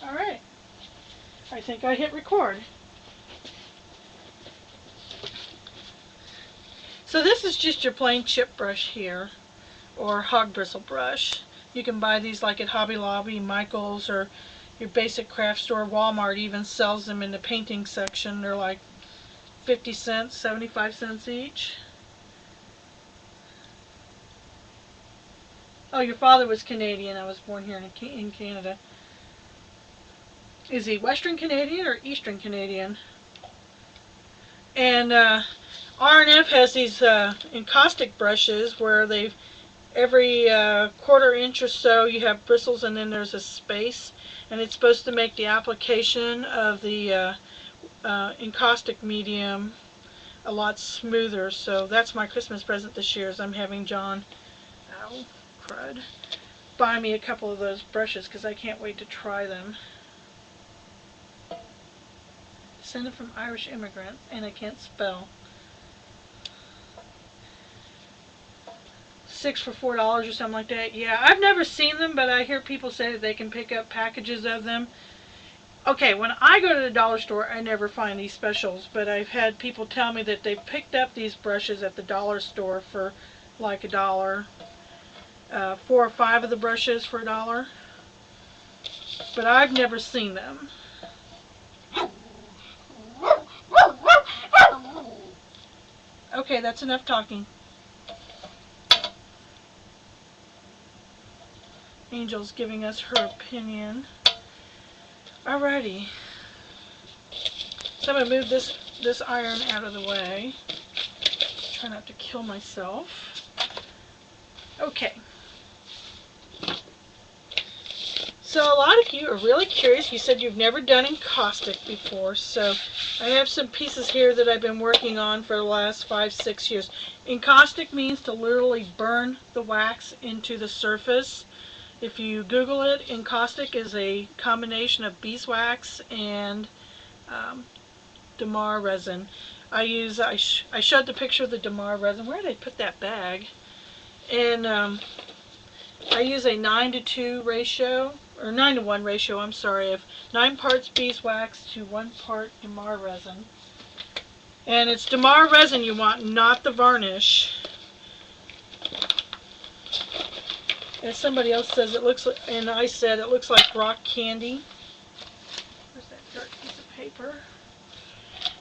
Alright, I think I hit record. So this is just your plain chip brush here, or hog bristle brush. You can buy these like at Hobby Lobby, Michael's, or your basic craft store. Walmart even sells them in the painting section. They're like 50 cents, 75 cents each. Oh, your father was Canadian. I was born here in Canada. Is he Western Canadian or Eastern Canadian? And R&F has these encaustic brushes where they've every quarter inch or so you have bristles and then there's a space, and it's supposed to make the application of the encaustic medium a lot smoother. So that's my Christmas present this year, is I'm having John buy me a couple of those brushes because I can't wait to try them. Descended from Irish immigrant, and I can't spell. 6 for $4 or something like that. Yeah, I've never seen them, but I hear people say that they can pick up packages of them. Okay, when I go to the dollar store, I never find these specials, but I've had people tell me that they've picked up these brushes at the dollar store for like $1. 4 or 5 of the brushes for $1. But I've never seen them. Okay, that's enough talking. Angel's giving us her opinion. Alrighty. So I'm going to move this iron out of the way. Try not to kill myself. Okay. So a lot of you are really curious. You said you've never done encaustic before, so I have some pieces here that I've been working on for the last 5-6 years. Encaustic means to literally burn the wax into the surface. If you Google it, encaustic is a combination of beeswax and Damar resin. I showed the picture of the Damar resin. Where did I put that bag? And I use a 9-to-2 ratio, or 9-to-1 ratio, I'm sorry, of 9 parts beeswax to 1 part Damar resin. And it's Damar resin you want, not the varnish. As somebody else says, it looks like, and I said it looks like rock candy. Where's that dark piece of paper?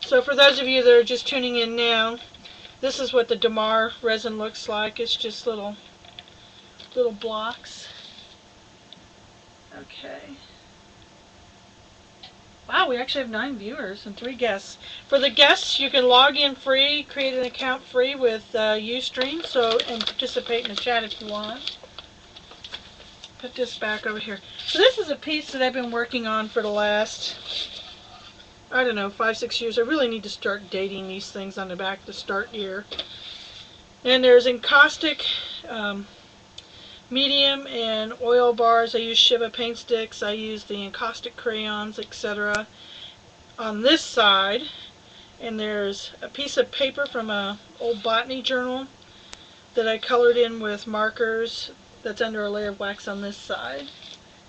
So for those of you that are just tuning in now, this is what the Damar resin looks like. It's just little blocks. Okay. Wow, we actually have 9 viewers and 3 guests. For the guests, you can log in free, create an account free with Ustream, and participate in the chat if you want. Put this back over here. So this is a piece that I've been working on for the last, I don't know, 5-6 years. I really need to start dating these things on the back to start here. And there's encaustic medium and oil bars. I use Shiba paint sticks. I use the encaustic crayons, etc. on this side. And there's a piece of paper from an old botany journal that I colored in with markers. That's under a layer of wax on this side. It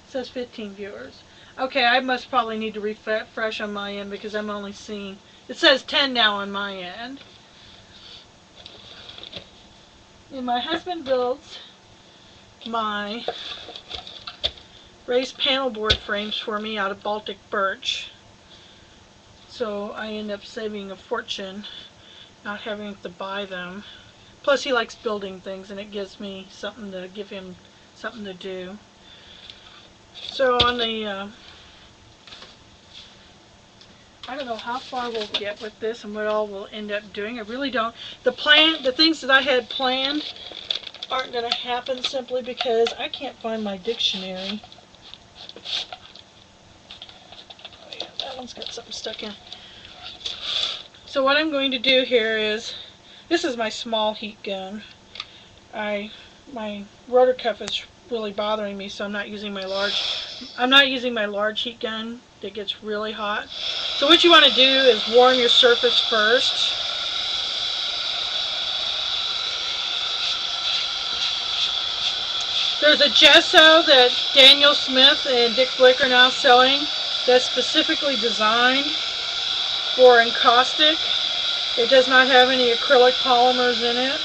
says 15 viewers. Okay, I must probably need to refresh on my end because I'm only seeing, it says 10 now on my end. And my husband builds my raised panel board frames for me out of Baltic birch. So I end up saving a fortune not having to buy them. Plus he likes building things and it gives me something to give him something to do. So on the I don't know how far we'll get with this and what all we'll end up doing. I really don't. The things that I had planned aren't going to happen simply because I can't find my dictionary. Oh yeah, that one's got something stuck in. So what I'm going to do here is, this is my small heat gun. My rotor cuff is really bothering me, so I'm not using my large heat gun that gets really hot. So what you want to do is warm your surface first. There's a gesso that Daniel Smith and Dick Blick are now selling that's specifically designed for encaustic. It does not have any acrylic polymers in it.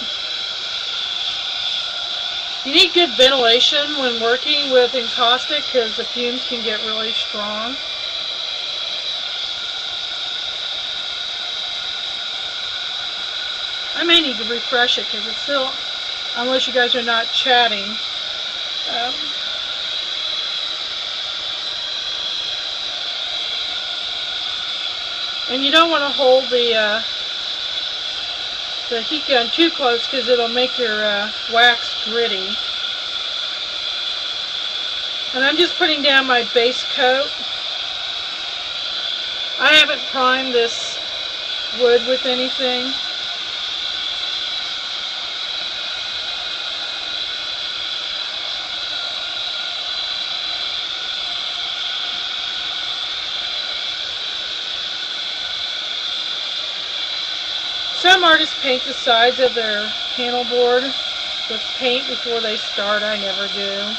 You need good ventilation when working with encaustic because the fumes can get really strong. I may need to refresh it because it's still, unless you guys are not chatting. And you don't want to hold the heat gun too close because it'll make your wax gritty. And I'm just putting down my base coat. I haven't primed this wood with anything. Some artists paint the sides of their panel board with paint before they start. I never do.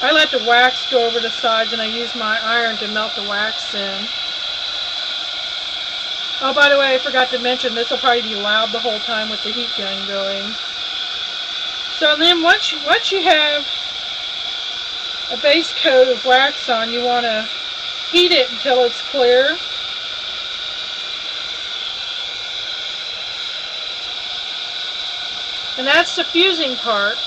I let the wax go over the sides and I use my iron to melt the wax in. Oh, by the way, I forgot to mention, this will probably be loud the whole time with the heat gun going. So then once you have a base coat of wax on, you want to heat it until it's clear. And that's the fusing part.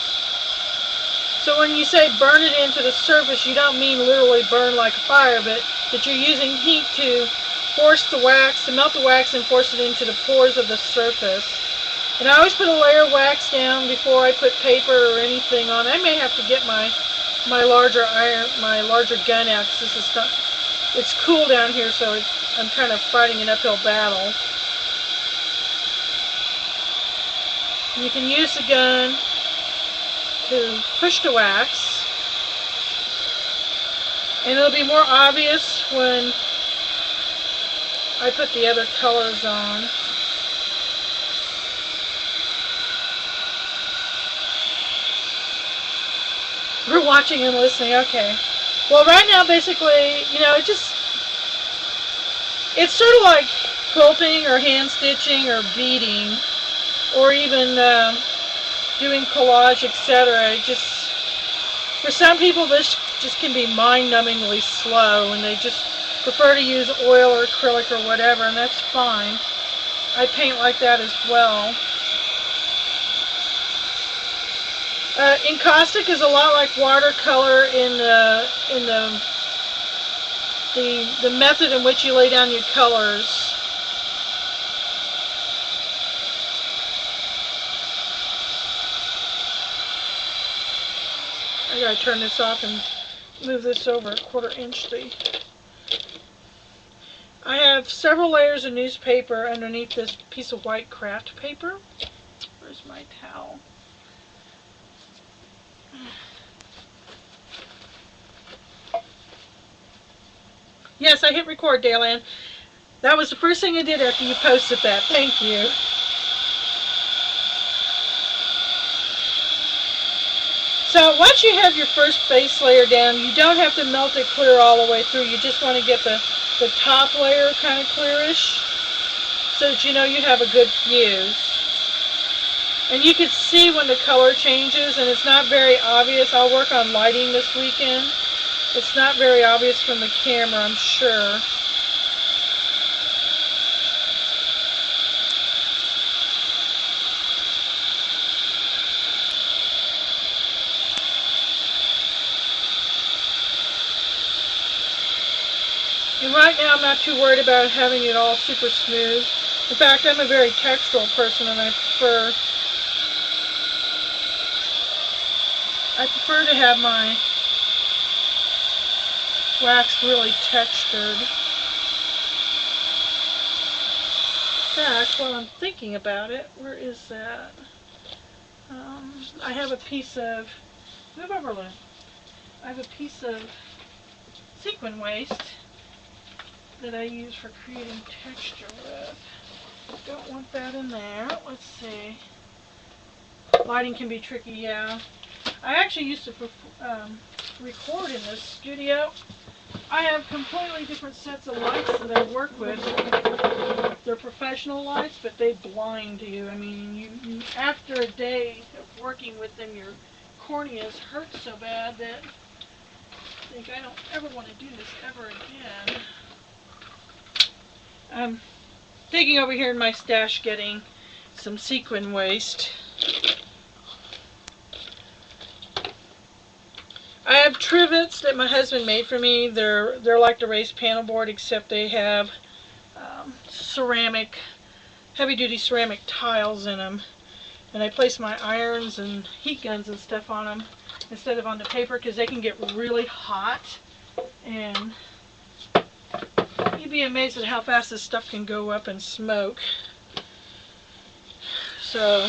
So when you say burn it into the surface, you don't mean literally burn like a fire, but that you're using heat to force the wax, to melt the wax and force it into the pores of the surface. And I always put a layer of wax down before I put paper or anything on. I may have to get my larger gun out because it's cool down here, so I'm kind of fighting an uphill battle. You can use the gun to push the wax, and it'll be more obvious when I put the other colors on. We're watching and listening, okay. Well, right now, basically, you know, it's sort of like quilting or hand stitching or beading, or even doing collage, etc. For some people, this just can be mind-numbingly slow, and they just prefer to use oil or acrylic or whatever, and that's fine. I paint like that as well. Encaustic is a lot like watercolor in the method in which you lay down your colors. I gotta turn this off and move this over a 1/4 inch. I have several layers of newspaper underneath this piece of white craft paper. Where's my towel? Yes, I hit record, Daylan. That was the first thing I did after you posted that. Thank you. So once you have your first base layer down, you don't have to melt it clear all the way through. You just want to get the top layer kind of clearish so that you know you have a good fuse. And you can see when the color changes, and it's not very obvious. I'll work on lighting this weekend. It's not very obvious from the camera, I'm sure. And right now I'm not too worried about having it all super smooth. In fact, I'm a very textural person, and I prefer to have my wax really textured. In fact, while I'm thinking about it, where is that? I have a piece of, move over, Lou. I have a piece of sequin waste that I use for creating texture with. Don't want that in there. Let's see. Lighting can be tricky, yeah. I actually used to record in this studio. I have completely different sets of lights that I work with. They're professional lights, but they blind you. I mean, you after a day of working with them, your corneas hurt so bad that I think I don't ever want to do this ever again. I'm digging over here in my stash getting some sequin waste. I have trivets that my husband made for me. They're like the raised panel board, except they have ceramic, heavy-duty ceramic tiles in them. And I place my irons and heat guns and stuff on them instead of on the paper because they can get really hot. And you'd be amazed at how fast this stuff can go up and smoke. So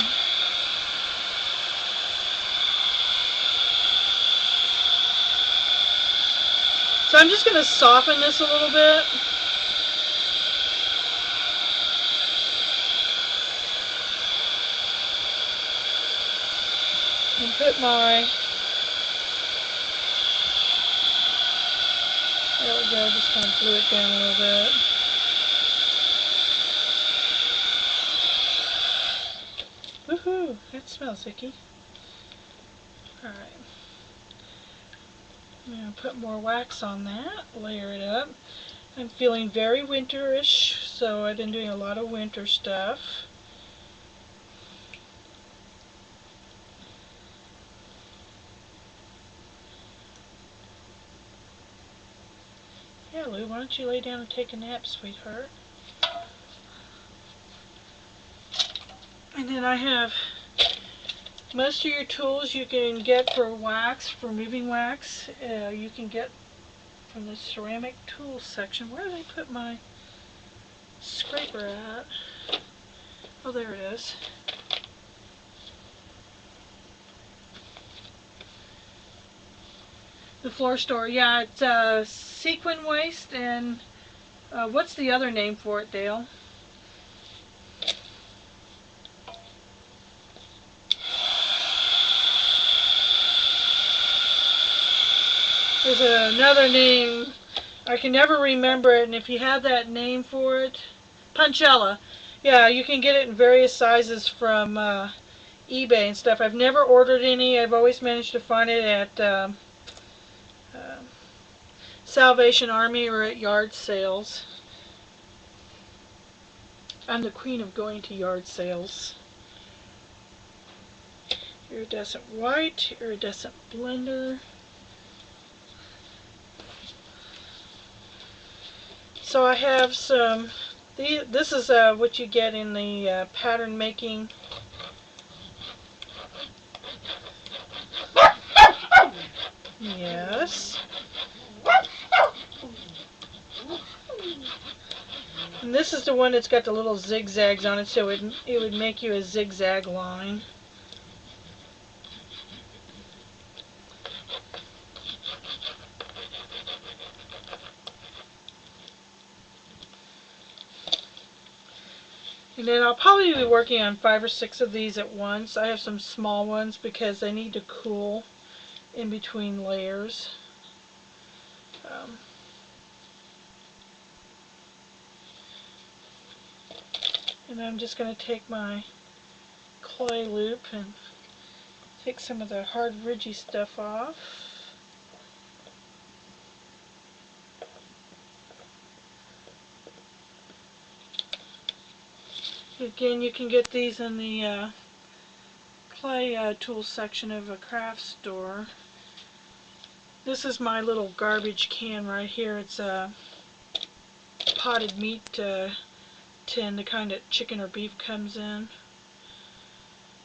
I'm just going to soften this a little bit. And put my, there we go, just kind of glue it down a little bit. Woohoo, that smells icky. Alright. I'm going to put more wax on that, layer it up. I'm feeling very winterish, so I've been doing a lot of winter stuff. Yeah, Lou, why don't you lay down and take a nap, sweetheart? And then I have most of your tools you can get for wax, for moving wax, you can get from the ceramic tools section. Where did I put my scraper at? Oh, there it is. The floor store. Yeah, it's sequin waste and what's the other name for it, Dale? There's another name. I can never remember it, and if you have that name for it, Punchella. Yeah, you can get it in various sizes from eBay and stuff. I've never ordered any. I've always managed to find it at Salvation Army or at yard sales. I'm the queen of going to yard sales. Iridescent white, iridescent blender. So I have some, this is what you get in the pattern making. Yes. And this is the one that's got the little zigzags on it, so it would make you a zigzag line. And then I'll probably be working on 5 or 6 of these at once. I have some small ones because they need to cool in between layers. And I'm just going to take my clay loop and take some of the hard ridgy stuff off. Again, you can get these in the clay tool section of a craft store. This is my little garbage can right here. It's a potted meat tin, the kind that chicken or beef comes in.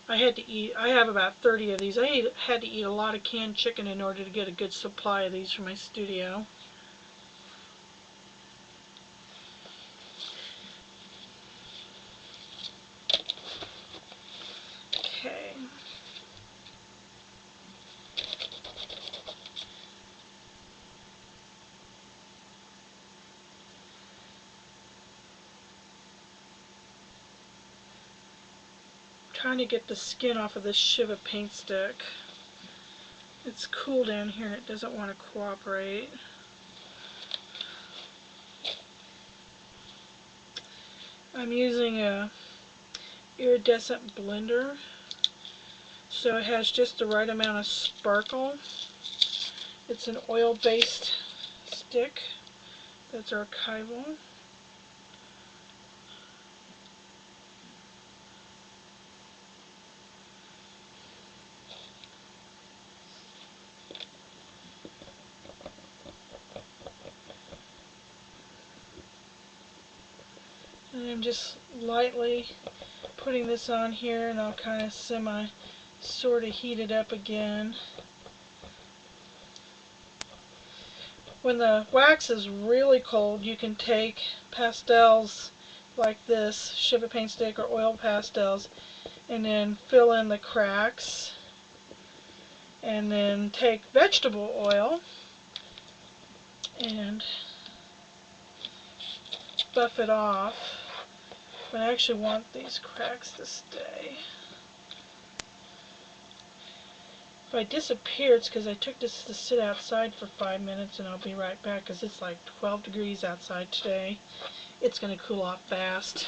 I have about 30 of these. I had to eat a lot of canned chicken in order to get a good supply of these for my studio. Okay. Trying to get the skin off of this Shiva paint stick. it's cool down here and it doesn't want to cooperate. I'm using a iridescent blender, so it has just the right amount of sparkle. It's an oil-based stick that's archival. And I'm just lightly putting this on here, and I'll kind of sort of heat it up again. When the wax is really cold, you can take pastels like this, Shiva paint stick or oil pastels, and then fill in the cracks, and then take vegetable oil and buff it off. But I actually want these cracks to stay. If I disappear, it's because I took this to sit outside for 5 minutes, and I'll be right back because it's like 12 degrees outside today. It's going to cool off fast.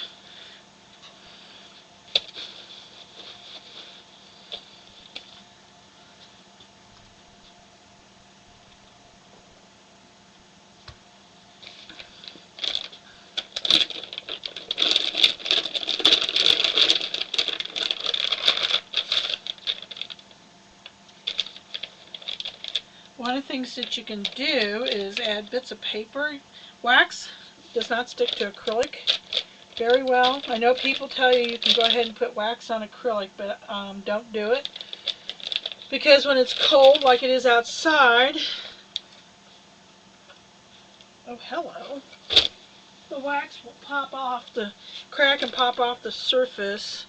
One of the things that you can do is add bits of paper. Wax does not stick to acrylic very well. I know people tell you can go ahead and put wax on acrylic, but don't do it. Because when it's cold, like it is outside, oh hello, the wax will pop off, crack and pop off the surface.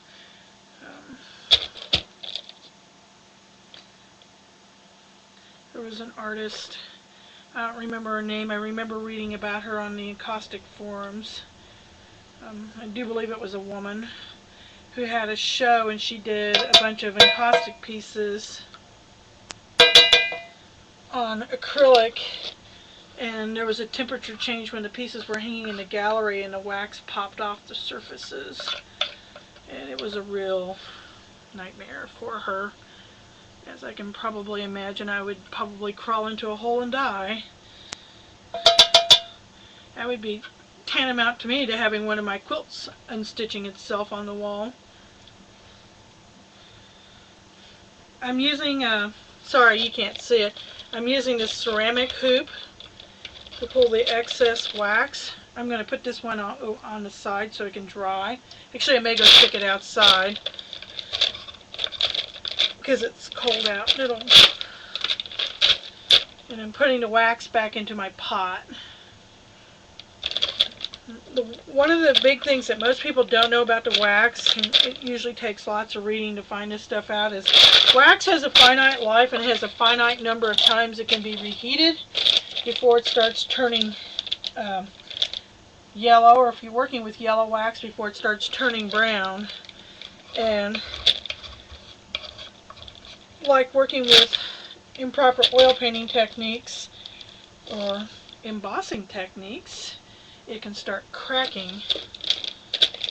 There was an artist, I don't remember her name, I remember reading about her on the Encaustic forums. I do believe it was a woman who had a show, and she did a bunch of encaustic pieces on acrylic, and there was a temperature change when the pieces were hanging in the gallery and the wax popped off the surfaces, and it was a real nightmare for her. As I can probably imagine, I would probably crawl into a hole and die. That would be tantamount to me to having one of my quilts unstitching itself on the wall. I'm using sorry you can't see it, I'm using this ceramic hoop to pull the excess wax. I'm going to put this one on the side so it can dry. Actually, I may go stick it outside because it's cold out. And I'm putting the wax back into my pot. One of the big things that most people don't know about the wax, and it usually takes lots of reading to find this stuff out, is wax has a finite life and has a finite number of times it can be reheated before it starts turning yellow, or if you're working with yellow wax, before it starts turning brown. And like working with improper oil painting techniques or embossing techniques, it can start cracking.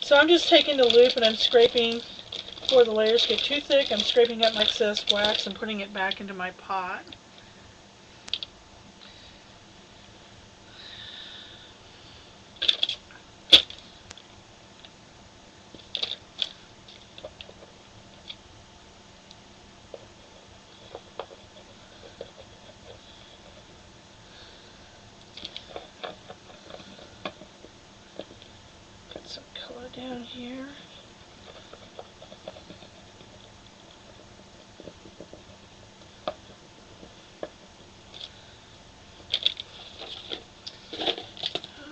So I'm just taking the loop and I'm scraping before the layers get too thick. I'm scraping up my excess wax and putting it back into my pot. Down here.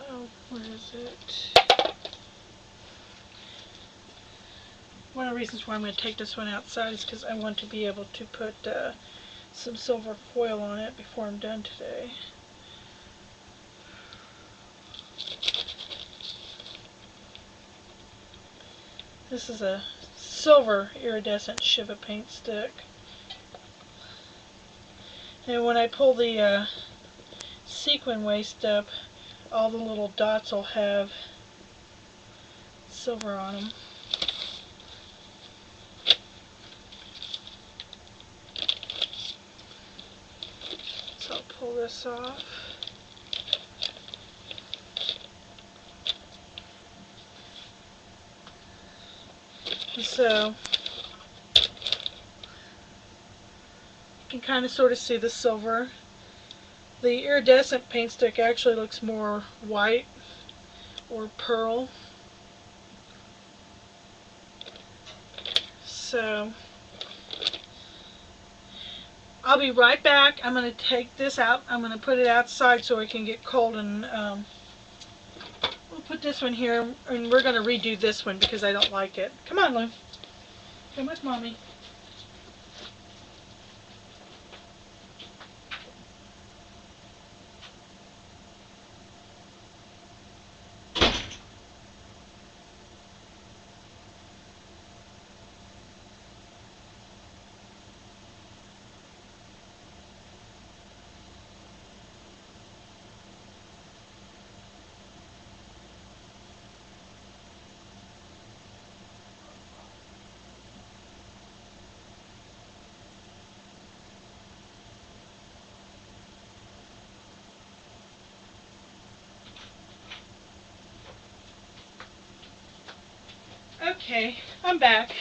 Oh, where is it? One of the reasons why I'm going to take this one outside is because I want to be able to put some silver foil on it before I'm done today. This is a silver iridescent Shiva paint stick. And when I pull the sequin waist up, all the little dots will have silver on them. So I'll pull this off. And so you can kind of sort of see the silver. The iridescent paint stick actually looks more white or pearl. So I'll be right back. I'm going to take this out. I'm going to put it outside so it can get cold, and we'll put this one here, and we're going to redo this one because I don't like it. Come on, Lou. Come with Mommy. Okay, I'm back.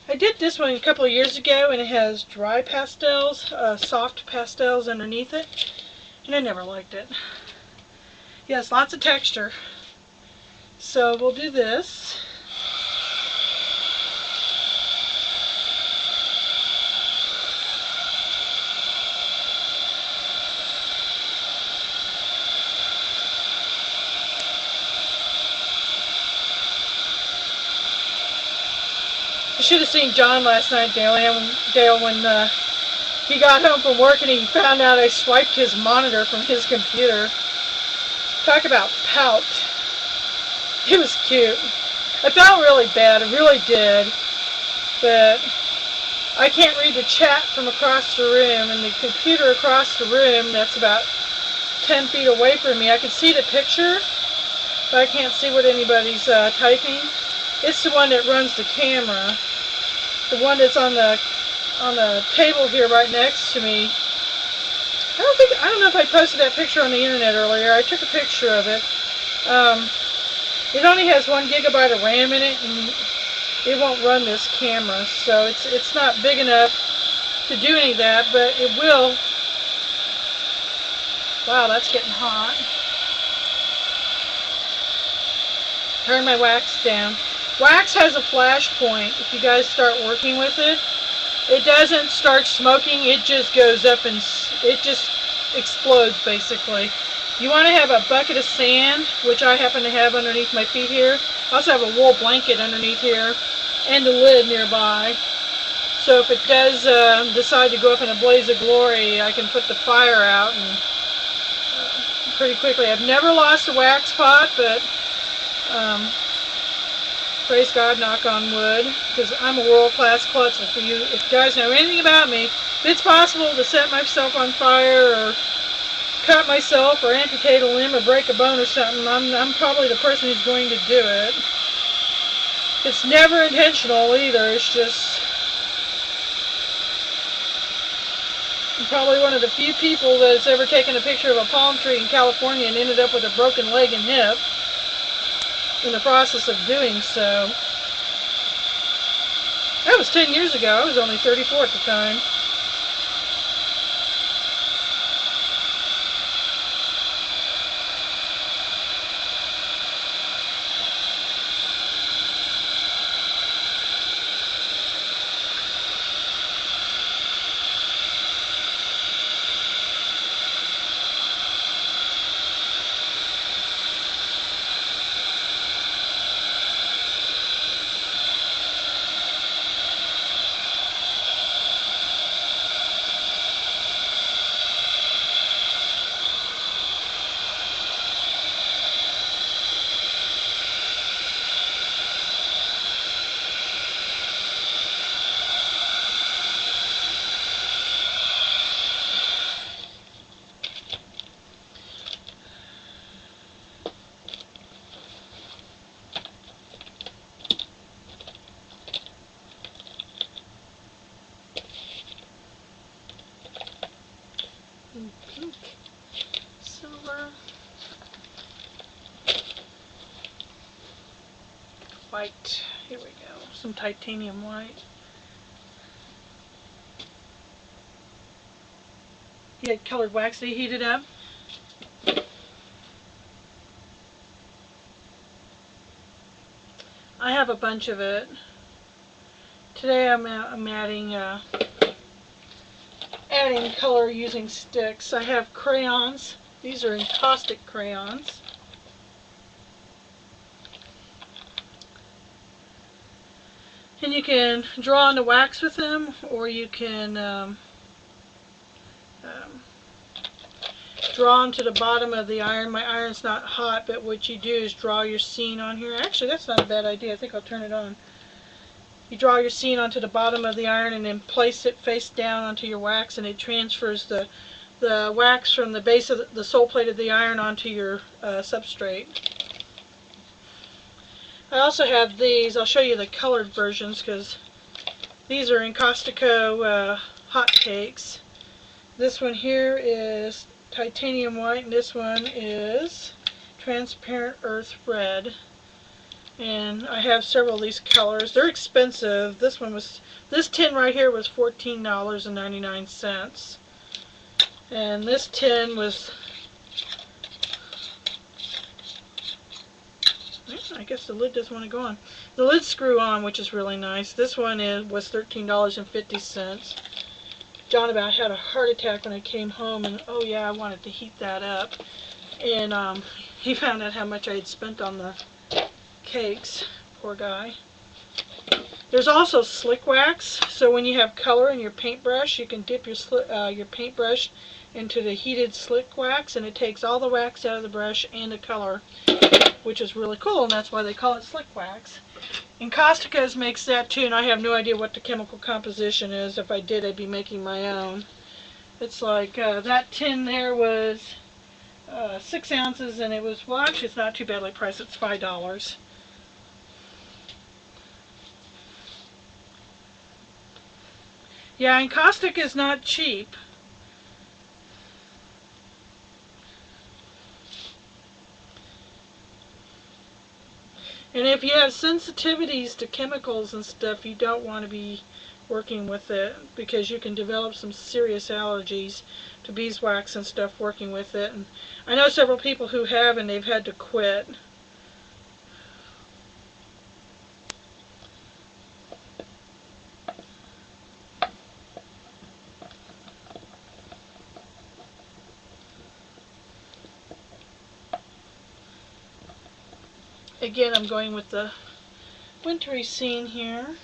I did this one a couple of years ago, and it has dry pastels, soft pastels underneath it, and I never liked it. Yes, lots of texture. So we'll do this. You should have seen John last night, Dale, when he got home from work and he found out I swiped his monitor from his computer. Talk about pout. It was cute. I felt really bad, I really did, but I can't read the chat from across the room, and the computer across the room that's about 10 feet away from me, I can see the picture, but I can't see what anybody's typing. It's the one that runs the camera. The one that's on the table here right next to me. I don't know if I posted that picture on the internet earlier. I took a picture of it. It only has 1 gigabyte of RAM in it, and it won't run this camera, so it's not big enough to do any of that, but it will. Wow, that's getting hot. Turn my wax down. Wax has a flash point. If you guys start working with it, it doesn't start smoking, it just goes up and it just explodes basically. You want to have a bucket of sand, which I happen to have underneath my feet here. I also have a wool blanket underneath here and a lid nearby. So if it does decide to go up in a blaze of glory, I can put the fire out and pretty quickly. I've never lost a wax pot, but praise God, knock on wood, because I'm a world-class klutzer. If you guys know anything about me, if it's possible to set myself on fire or cut myself or amputate a limb or break a bone or something, I'm probably the person who's going to do it. It's never intentional either. It's just, I'm probably one of the few people that's ever taken a picture of a palm tree in California and ended up with a broken leg and hip in the process of doing so. That was 10 years ago. I was only 34 at the time. and pink, silver, white. Here we go. Some titanium white. You had colored wax that you heated up. I have a bunch of it. Today I'm adding color using sticks. I have crayons. These are Encaustic crayons. And you can draw on the wax with them, or you can draw onto the bottom of the iron. My iron's not hot, but what you do is draw your scene on here. Actually, that's not a bad idea. I think I'll turn it on. You draw your scene onto the bottom of the iron and then place it face down onto your wax, and it transfers the wax from the base of the sole plate of the iron onto your substrate. I also have these. I'll show you the colored versions because these are Encaustico hot cakes. This one here is titanium white, and this one is transparent earth red. And I have several of these colors. They're expensive. This tin right here was $14.99. And this tin was, I guess the lid doesn't want to go on. The lids screw on, which is really nice. This one was $13.50. John about had a heart attack when I came home, and oh yeah, I wanted to heat that up. And he found out how much I had spent on the cakes. Poor guy. There's also slick wax, so when you have color in your paintbrush, you can dip your paintbrush into the heated slick wax, and it takes all the wax out of the brush and the color, which is really cool, and that's why they call it slick wax. Encausticos makes that too, and I have no idea what the chemical composition is. If I did, I'd be making my own. It's like that tin there was 6 ounces, and it was, well, actually it's not too badly priced. It's $5. Yeah, Encaustic is not cheap. And if you have sensitivities to chemicals and stuff, you don't want to be working with it, because you can develop some serious allergies to beeswax and stuff working with it. And I know several people who have, and they've had to quit. Again, I'm going with the wintry scene here.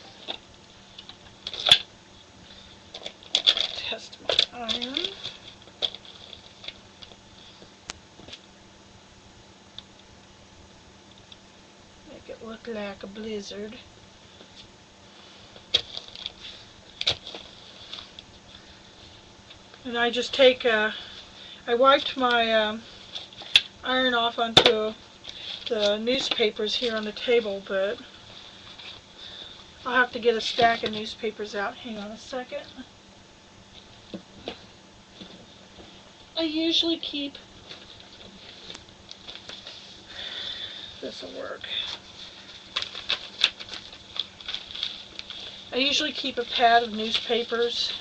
Test my iron. Make it look like a blizzard. And I just take I wiped my iron off onto the newspapers here on the table, but I'll have to get a stack of newspapers out. Hang on a second. I usually keep, this will work. I usually keep a pad of newspapers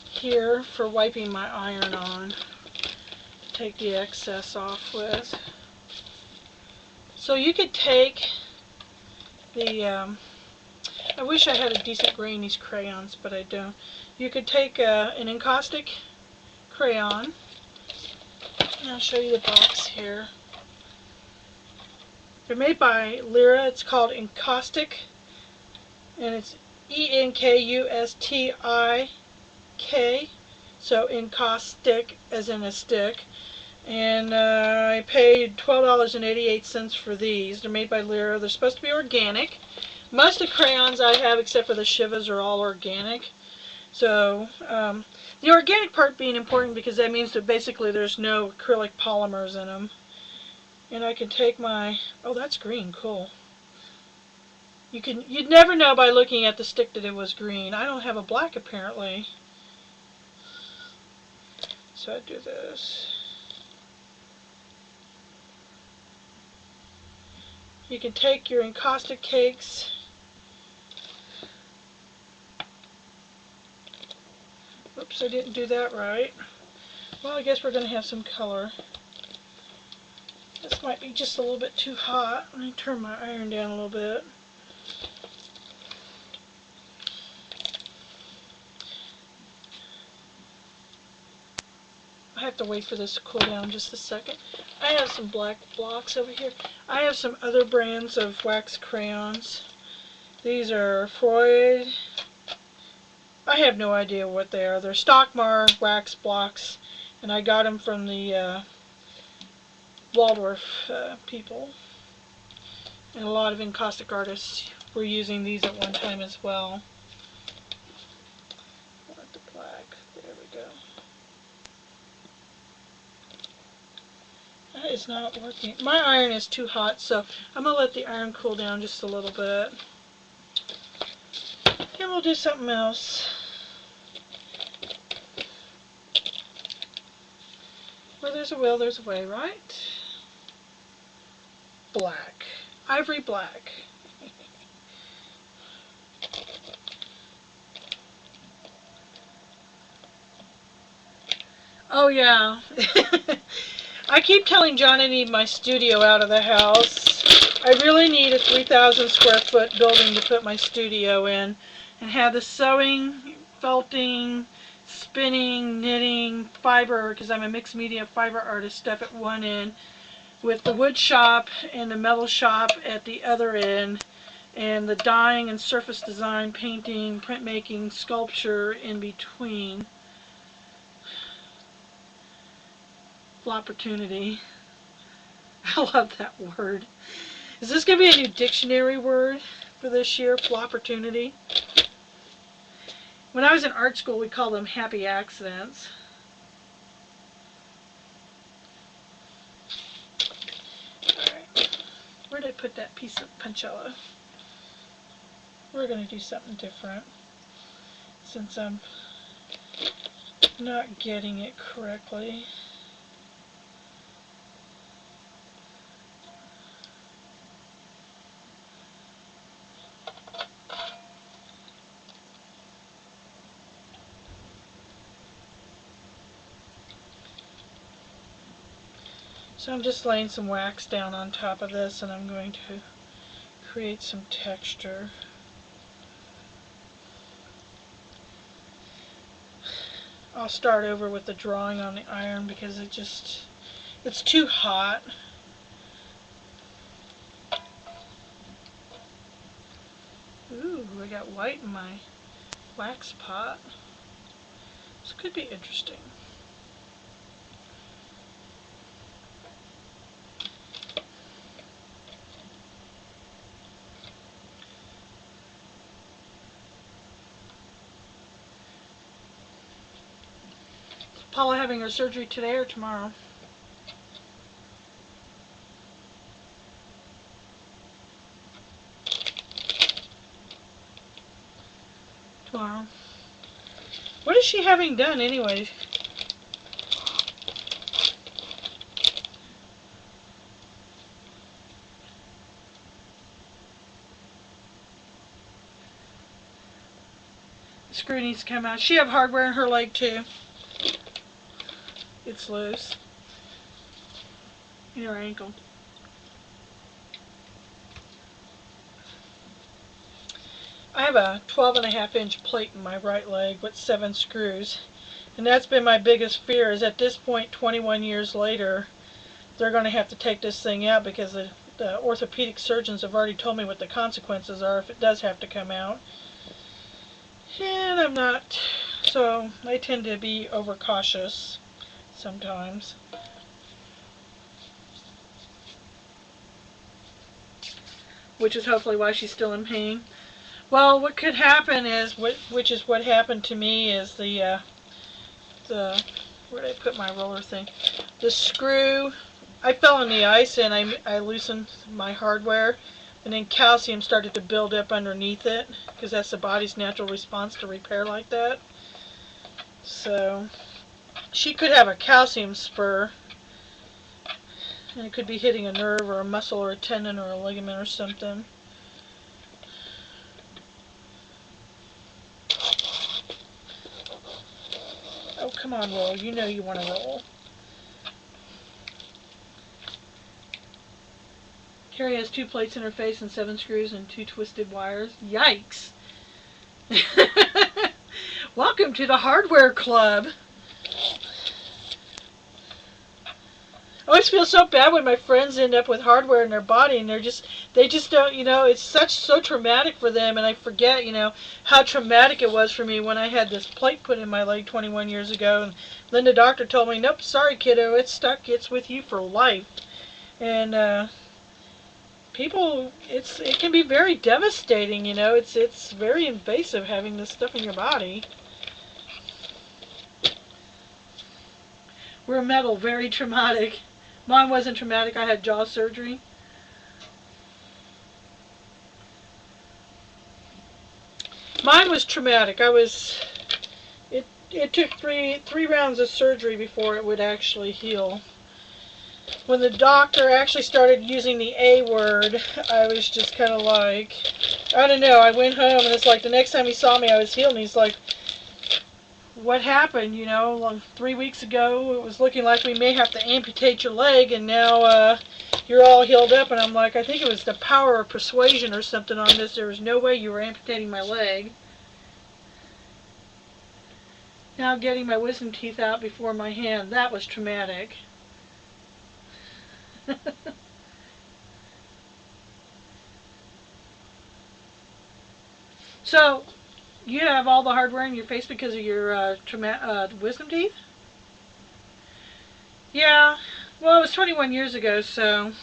here for wiping my iron on. Take the excess off with. So you could take the, I wish I had a decent grain in these crayons, but I don't. You could take an Encaustic crayon, and I'll show you the box here. They're made by Lyra. It's called Encaustic, and it's E-N-K-U-S-T-I-K, so Encaustic as in a stick. And I paid $12.88 for these. They're made by Lyra. They're supposed to be organic. Most of the crayons I have, except for the Shivas, are all organic. So the organic part being important because that means that basically there's no acrylic polymers in them. And I can take my, oh, that's green, cool. You'd never know by looking at the stick that it was green. I don't have a black apparently. So I do this. You can take your encaustic cakes, oops, I didn't do that right. Well, I guess we're going to have some color. This might be just a little bit too hot. Let me turn my iron down a little bit. I have to wait for this to cool down just a second. I have some black blocks over here. I have some other brands of wax crayons. These are Freud. I have no idea what they are. They're Stockmar wax blocks, and I got them from the Waldorf people. And a lot of encaustic artists were using these at one time as well. I want the black. There we go. That is not working. My iron is too hot, so I'm going to let the iron cool down just a little bit. Then we'll do something else. Where there's a will, there's a way, right? Black. Ivory black. Oh yeah. I keep telling John I need my studio out of the house. I really need a 3,000 square foot building to put my studio in and have the sewing, felting, spinning, knitting, fiber, because I'm a mixed media fiber artist, stuff at one end, with the wood shop and the metal shop at the other end, and the dyeing and surface design, painting, printmaking, sculpture in between. Flopportunity. I love that word. Is this going to be a new dictionary word for this year? Flopportunity. When I was in art school, we called them happy accidents. Alright. Where did I put that piece of punchella? We're going to do something different since I'm not getting it correctly. So I'm just laying some wax down on top of this, and I'm going to create some texture. I'll start over with the drawing on the iron because it's too hot. Ooh, I got white in my wax pot. This could be interesting. Paula having her surgery today or tomorrow? Tomorrow. What is she having done anyway? The screw needs to come out. She have hardware in her leg too. It's loose. In her ankle. I have a 12.5-inch plate in my right leg with 7 screws. And that's been my biggest fear, is at this point, 21 years later, they're going to have to take this thing out because the orthopedic surgeons have already told me what the consequences are if it does have to come out. And I'm not, so I tend to be overcautious sometimes. Which is hopefully why she's still in pain. Well, what could happen is, which is what happened to me, is the where did I put my roller thing? The screw, I fell in the ice and I loosened my hardware, and then calcium started to build up underneath it, because that's the body's natural response to repair like that. So She could have a calcium spur, and it could be hitting a nerve or a muscle or a tendon or a ligament or something. Oh, come on, roll. You know you want to roll. Carrie has 2 plates in her face and 7 screws and 2 twisted wires. Yikes! Welcome to the hardware club. I always feel so bad when my friends end up with hardware in their body and they just don't, it's so traumatic for them, and I forget, how traumatic it was for me when I had this plate put in my leg 21 years ago, and then the doctor told me, nope, sorry kiddo, it's stuck, it's with you for life. And people, it can be very devastating, it's very invasive having this stuff in your body. We're metal, very traumatic. Mine wasn't traumatic. I had jaw surgery. Mine was traumatic. It took three rounds of surgery before it would actually heal. When the doctor actually started using the A word, I was just kind of like, I don't know. I went home and it's like the next time he saw me, I was healed, and he's like, what happened? 3 weeks ago it was looking like we may have to amputate your leg, and now you're all healed up. And I'm like, I think it was the power of persuasion or something on this. There was no way you were amputating my leg. Now getting my wisdom teeth out before my hand, that was traumatic. So, you have all the hardware in your face because of your wisdom teeth? Yeah. Well, it was 21 years ago, so...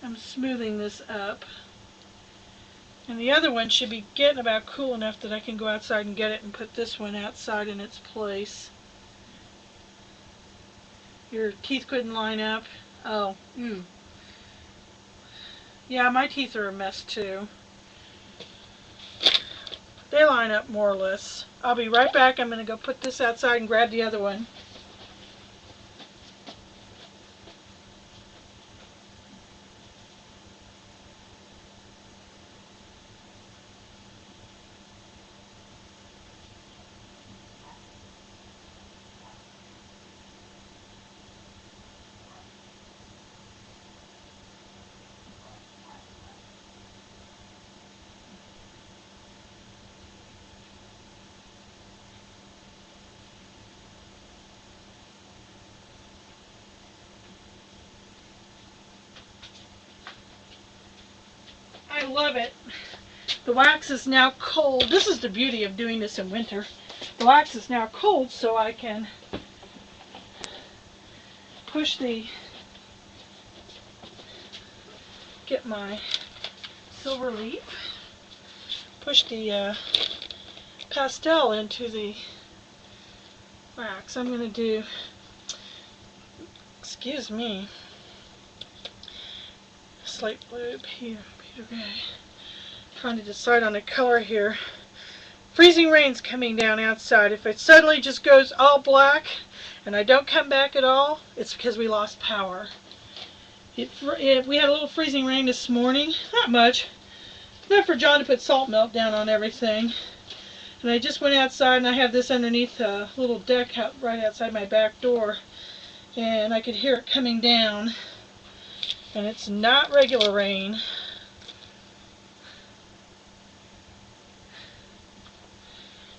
I'm smoothing this up. And the other one should be getting about cool enough that I can go outside and get it and put this one outside in its place. Your teeth couldn't line up? Oh, Yeah, my teeth are a mess too. They line up more or less. I'll be right back. I'm going to go put this outside and grab the other one. I love it. The wax is now cold. This is the beauty of doing this in winter. The wax is now cold, so I can get my silver leaf, push the pastel into the wax. I'm going to do, excuse me, slate blue, Peter gray. Trying to decide on the color here. Freezing rain's coming down outside. If it suddenly just goes all black and I don't come back at all, it's because we lost power. We had a little freezing rain this morning. Not much. Enough for John to put salt melt down on everything. And I just went outside, and I have this underneath a little deck out right outside my back door. And I could hear it coming down. And it's not regular rain.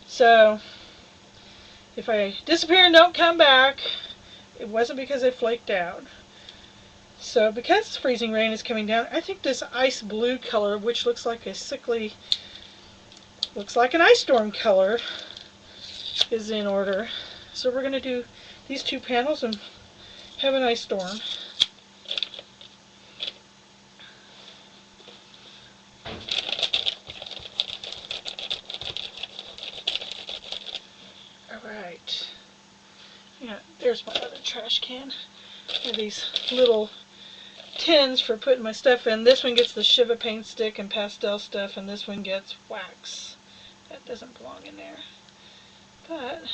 So, if I disappear and don't come back, it wasn't because I flaked out. So, because freezing rain is coming down, I think this ice blue color, which looks like an ice storm color, is in order. So we're going to do these 2 panels and have an ice storm. Alright. Yeah, there's my other trash can. These little tins for putting my stuff in. This one gets the Shiva paint stick and pastel stuff, and this one gets wax. That doesn't belong in there. But,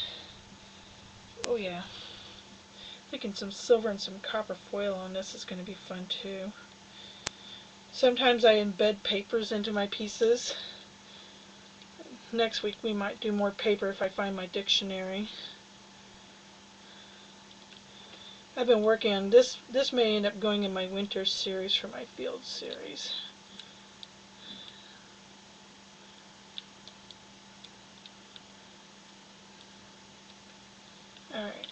oh yeah. Thinking some silver and some copper foil on this is going to be fun too. Sometimes I embed papers into my pieces. Next week we might do more paper if I find my dictionary. I've been working on this. This may end up going in my winter series for my field series. Alright.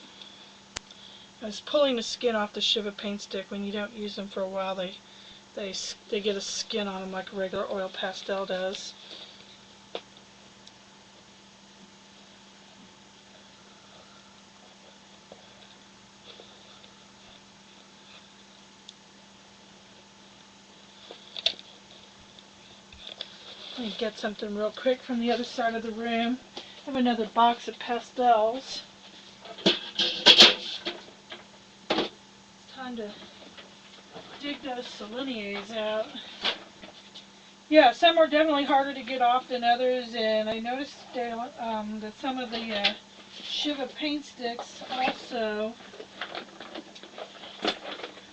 I was pulling the skin off the Shiva paint stick. When you don't use them for a while, they get a skin on them like a regular oil pastel does. Let me get something real quick from the other side of the room. I have another box of pastels. It's time to dig those selenias out. Yeah, some are definitely harder to get off than others, and I noticed that some of the Shiva paint sticks also,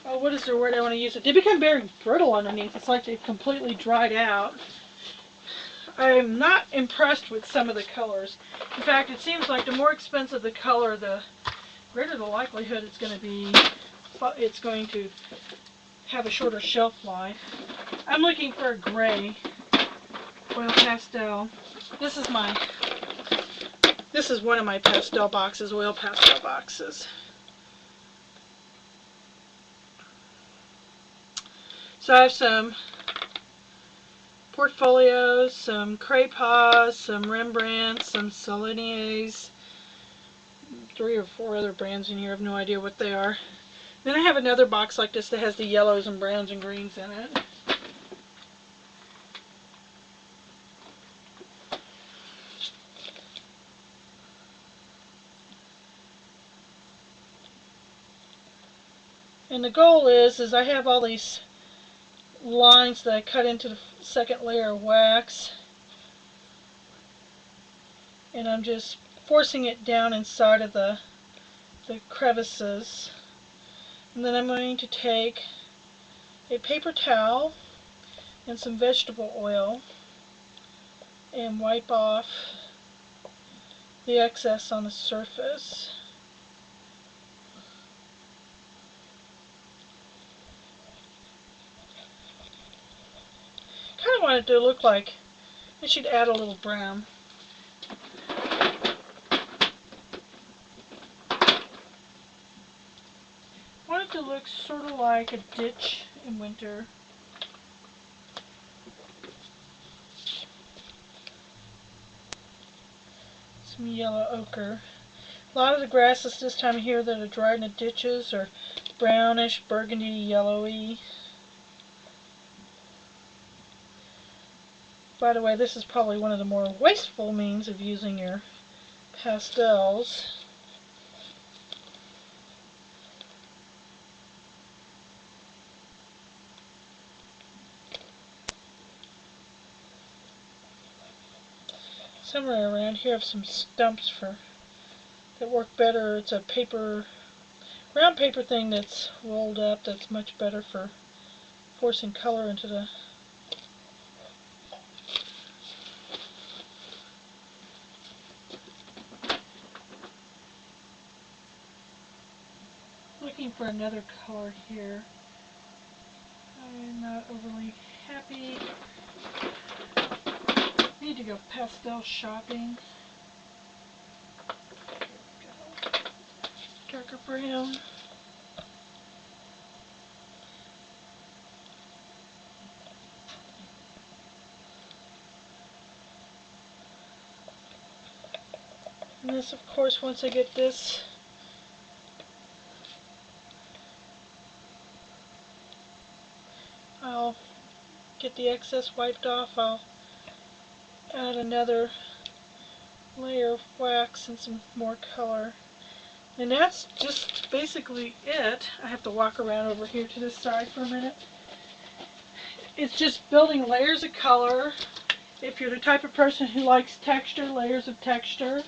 oh, what is the word I want to use? They become very brittle underneath. It's like they've completely dried out. I'm not impressed with some of the colors. In fact, it seems like the more expensive the color, the greater the likelihood it's going to have a shorter shelf life. I'm looking for a gray oil pastel. This is one of my pastel boxes, oil pastel boxes. So I have some portfolios, some Crayons, some Rembrandts, some Selenias, 3 or 4 other brands in here. I have no idea what they are. Then I have another box like this that has the yellows and browns and greens in it. And the goal is I have all these lines that I cut into the second layer of wax, and I'm just forcing it down inside of the crevices. And then I'm going to take a paper towel and some vegetable oil and wipe off the excess on the surface. Kind of want it to look like I should add a little brown. I want it to look sort of like a ditch in winter. Some yellow ochre. A lot of the grasses this time of year that are dried in the ditches are brownish, burgundy, yellowy. By the way, this is probably one of the more wasteful means of using your pastels. Somewhere around here I have some stumps that work better. It's a round paper thing that's rolled up that's much better for forcing color into the looking for another color here. I'm not overly happy. Need to go pastel shopping. Darker brown. And this, of course, once I get this I'll get the excess wiped off. I'll add another layer of wax and some more color. And that's just basically it. I have to walk around over here to this side for a minute. It's just building layers of color. If you're the type of person who likes texture, layers of texture.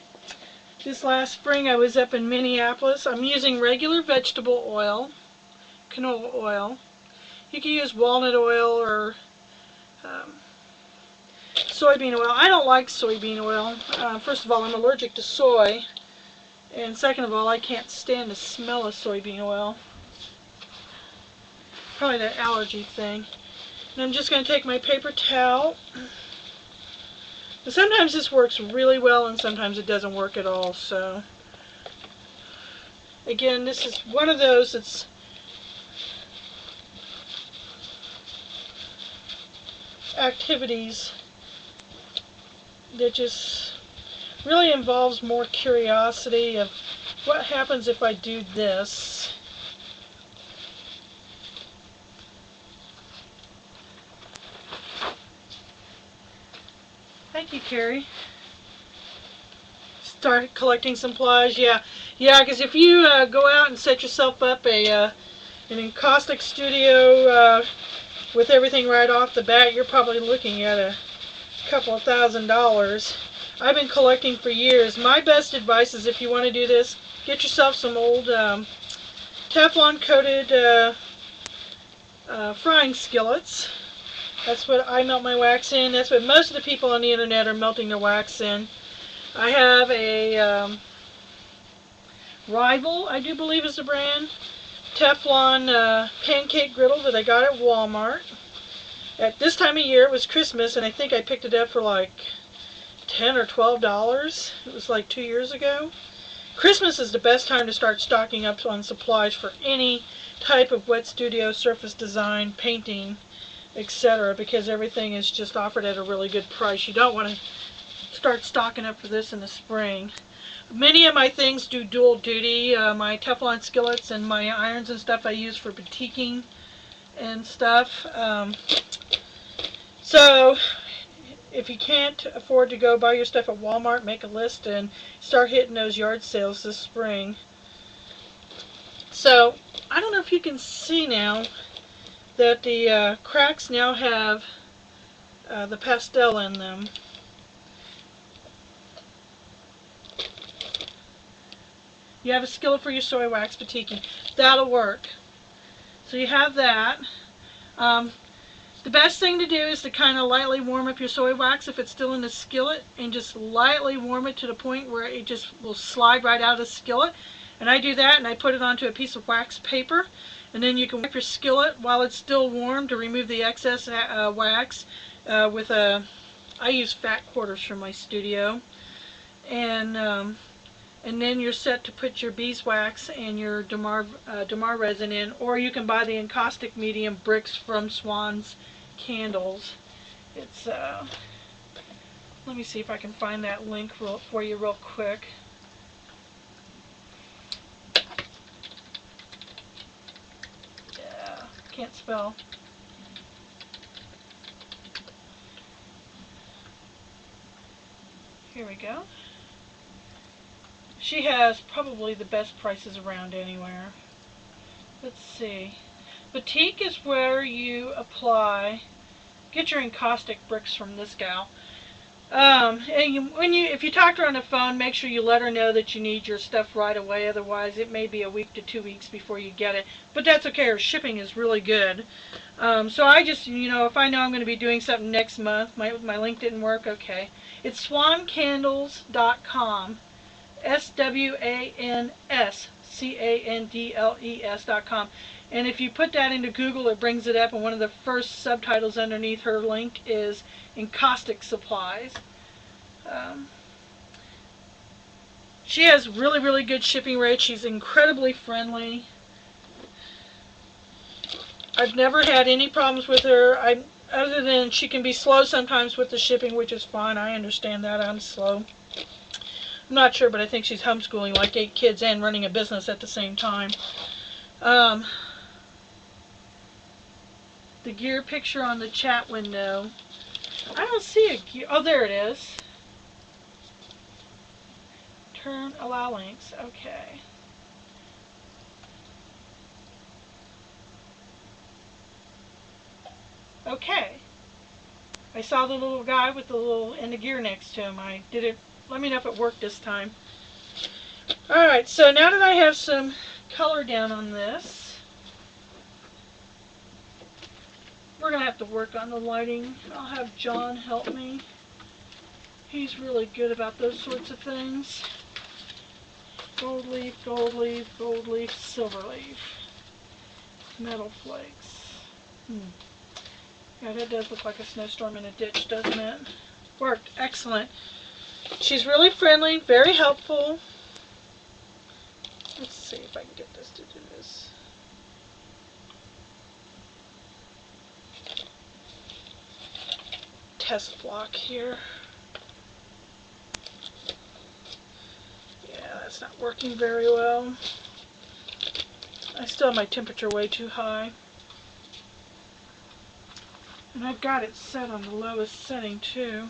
This last spring I was up in Minneapolis. I'm using regular vegetable oil, canola oil. You can use walnut oil or soybean oil. I don't like soybean oil. First of all, I'm allergic to soy. And second of all, I can't stand the smell of soybean oil. Probably that allergy thing. And I'm just going to take my paper towel. And sometimes this works really well and sometimes it doesn't work at all. So again, this is one of those that's activities that just really involves more curiosity of what happens if I do this. Thank you, Carrie. Start collecting supplies. Yeah, because if you go out and set yourself up an encaustic studio with everything right off the bat, you're probably looking at a couple of $1,000s. I've been collecting for years. My best advice is if you want to do this, get yourself some old Teflon coated frying skillets. That's what I melt my wax in. That's what most of the people on the internet are melting their wax in. I have a Rival, I do believe is the brand, Teflon pancake griddle that I got at Walmart. At this time of year, it was Christmas, and I think I picked it up for like $10 or $12. It was like 2 years ago. Christmas is the best time to start stocking up on supplies for any type of wet studio, surface design, painting, etc., because everything is just offered at a really good price. You don't want to start stocking up for this in the spring. Many of my things do dual duty. My Teflon skillets and my irons and stuff I use for batiking and stuff. So if you can't afford to go buy your stuff at Walmart, make a list and start hitting those yard sales this spring. So I don't know if you can see now that the cracks now have the pastel in them. You have a skillet for your soy wax batiking. That'll work. So you have that. The best thing to do is to kind of lightly warm up your soy wax if it's still in the skillet, and just lightly warm it to the point where it just will slide right out of the skillet. And I do that, and I put it onto a piece of wax paper, and then you can wipe your skillet while it's still warm to remove the excess wax with I use fat quarters from my studio, and then you're set to put your beeswax and your Damar resin in, or you can buy the Encaustic medium bricks from Swan's Candles. It's let me see if I can find that link for you real quick. Yeah, can't spell. Here we go. She has probably the best prices around anywhere. Let's see. Batik is where you apply. Get your encaustic bricks from this gal. And if you talk to her on the phone, make sure you let her know that you need your stuff right away. Otherwise, it may be a week to 2 weeks before you get it. But that's okay. Her shipping is really good. So I just, if I know I'm going to be doing something next month, my link didn't work. Okay, it's swancandles.com. SWANSCANDLES.com. And if you put that into Google, it brings it up, and one of the first subtitles underneath her link is Encaustic Supplies. She has really, really good shipping rates. She's incredibly friendly. I've never had any problems with her, other than she can be slow sometimes with the shipping, which is fine. I understand that. I'm slow. I'm not sure, but I think she's homeschooling like 8 kids and running a business at the same time. The gear picture on the chat window. I don't see a gear. Oh, there it is. Allow links. Okay. Okay. I saw the little guy with the little and the gear next to him. I did it. Let me know if it worked this time. Alright, so now that I have some color down on this, we're going to have to work on the lighting. I'll have John help me. He's really good about those sorts of things. Gold leaf, silver leaf, metal flakes. Yeah, that does look like a snowstorm in a ditch, doesn't it? Worked. Excellent. She's really friendly, very helpful. Let's see if I can get this to do this. Test block here. Yeah, that's not working very well. I still have my temperature way too high. And I've got it set on the lowest setting too.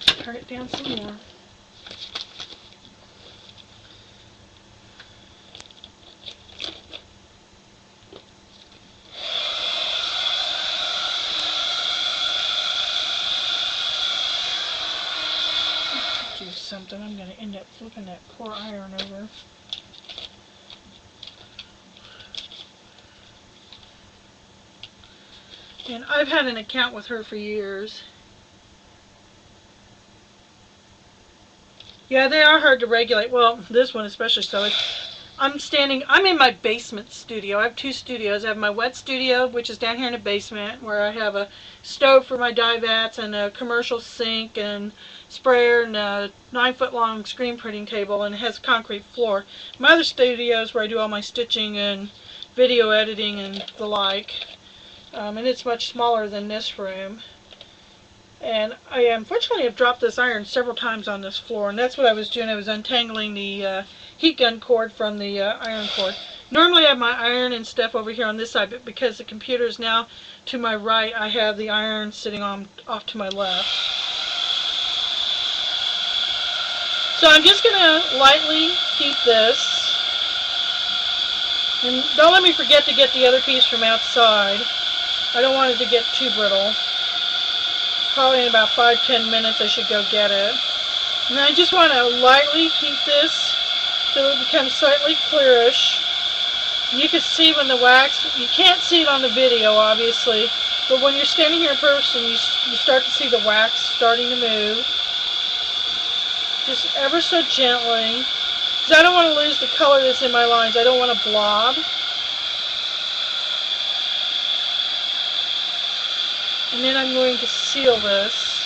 Turn it down some more. Do something. I'm going to end up flipping that poor iron over. And I've had an account with her for years. Yeah, they are hard to regulate. Well, this one especially so. I'm in my basement studio. I have two studios. I have my wet studio, which is down here in the basement, where I have a stove for my dye vats and a commercial sink and sprayer and a 9-foot long screen printing table, and it has a concrete floor. My other studio is where I do all my stitching and video editing and the like. And it's much smaller than this room. And I unfortunately have dropped this iron several times on this floor, and that's what I was doing. I was untangling the heat gun cord from the iron cord. Normally I have my iron and stuff over here on this side, but because the computer is now to my right, I have the iron sitting off to my left. So I'm just going to lightly heat this. And don't let me forget to get the other piece from outside. I don't want it to get too brittle. Probably in about 5-10 minutes I should go get it. And I just want to lightly heat this till it becomes slightly clearish. You can see when the wax, you can't see it on the video obviously, but when you're standing here in person you start to see the wax starting to move. Just ever so gently, because I don't want to lose the color that's in my lines. I don't want a blob. And then I'm going to seal this.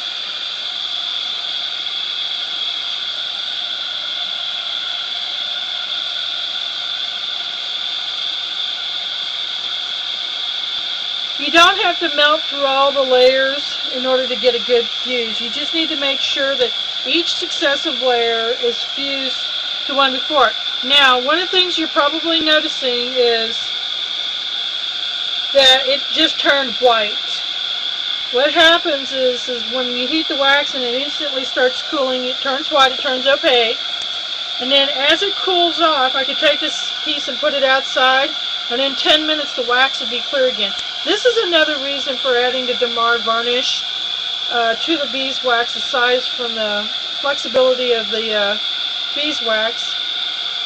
You don't have to melt through all the layers in order to get a good fuse. You just need to make sure that each successive layer is fused to one before it. Now, one of the things you're probably noticing is that it just turned white. What happens is when you heat the wax and it instantly starts cooling, it turns white, it turns opaque. And then as it cools off, I can take this piece and put it outside, and in 10 minutes the wax will be clear again. This is another reason for adding the Damar varnish to the beeswax, aside from the flexibility of the beeswax,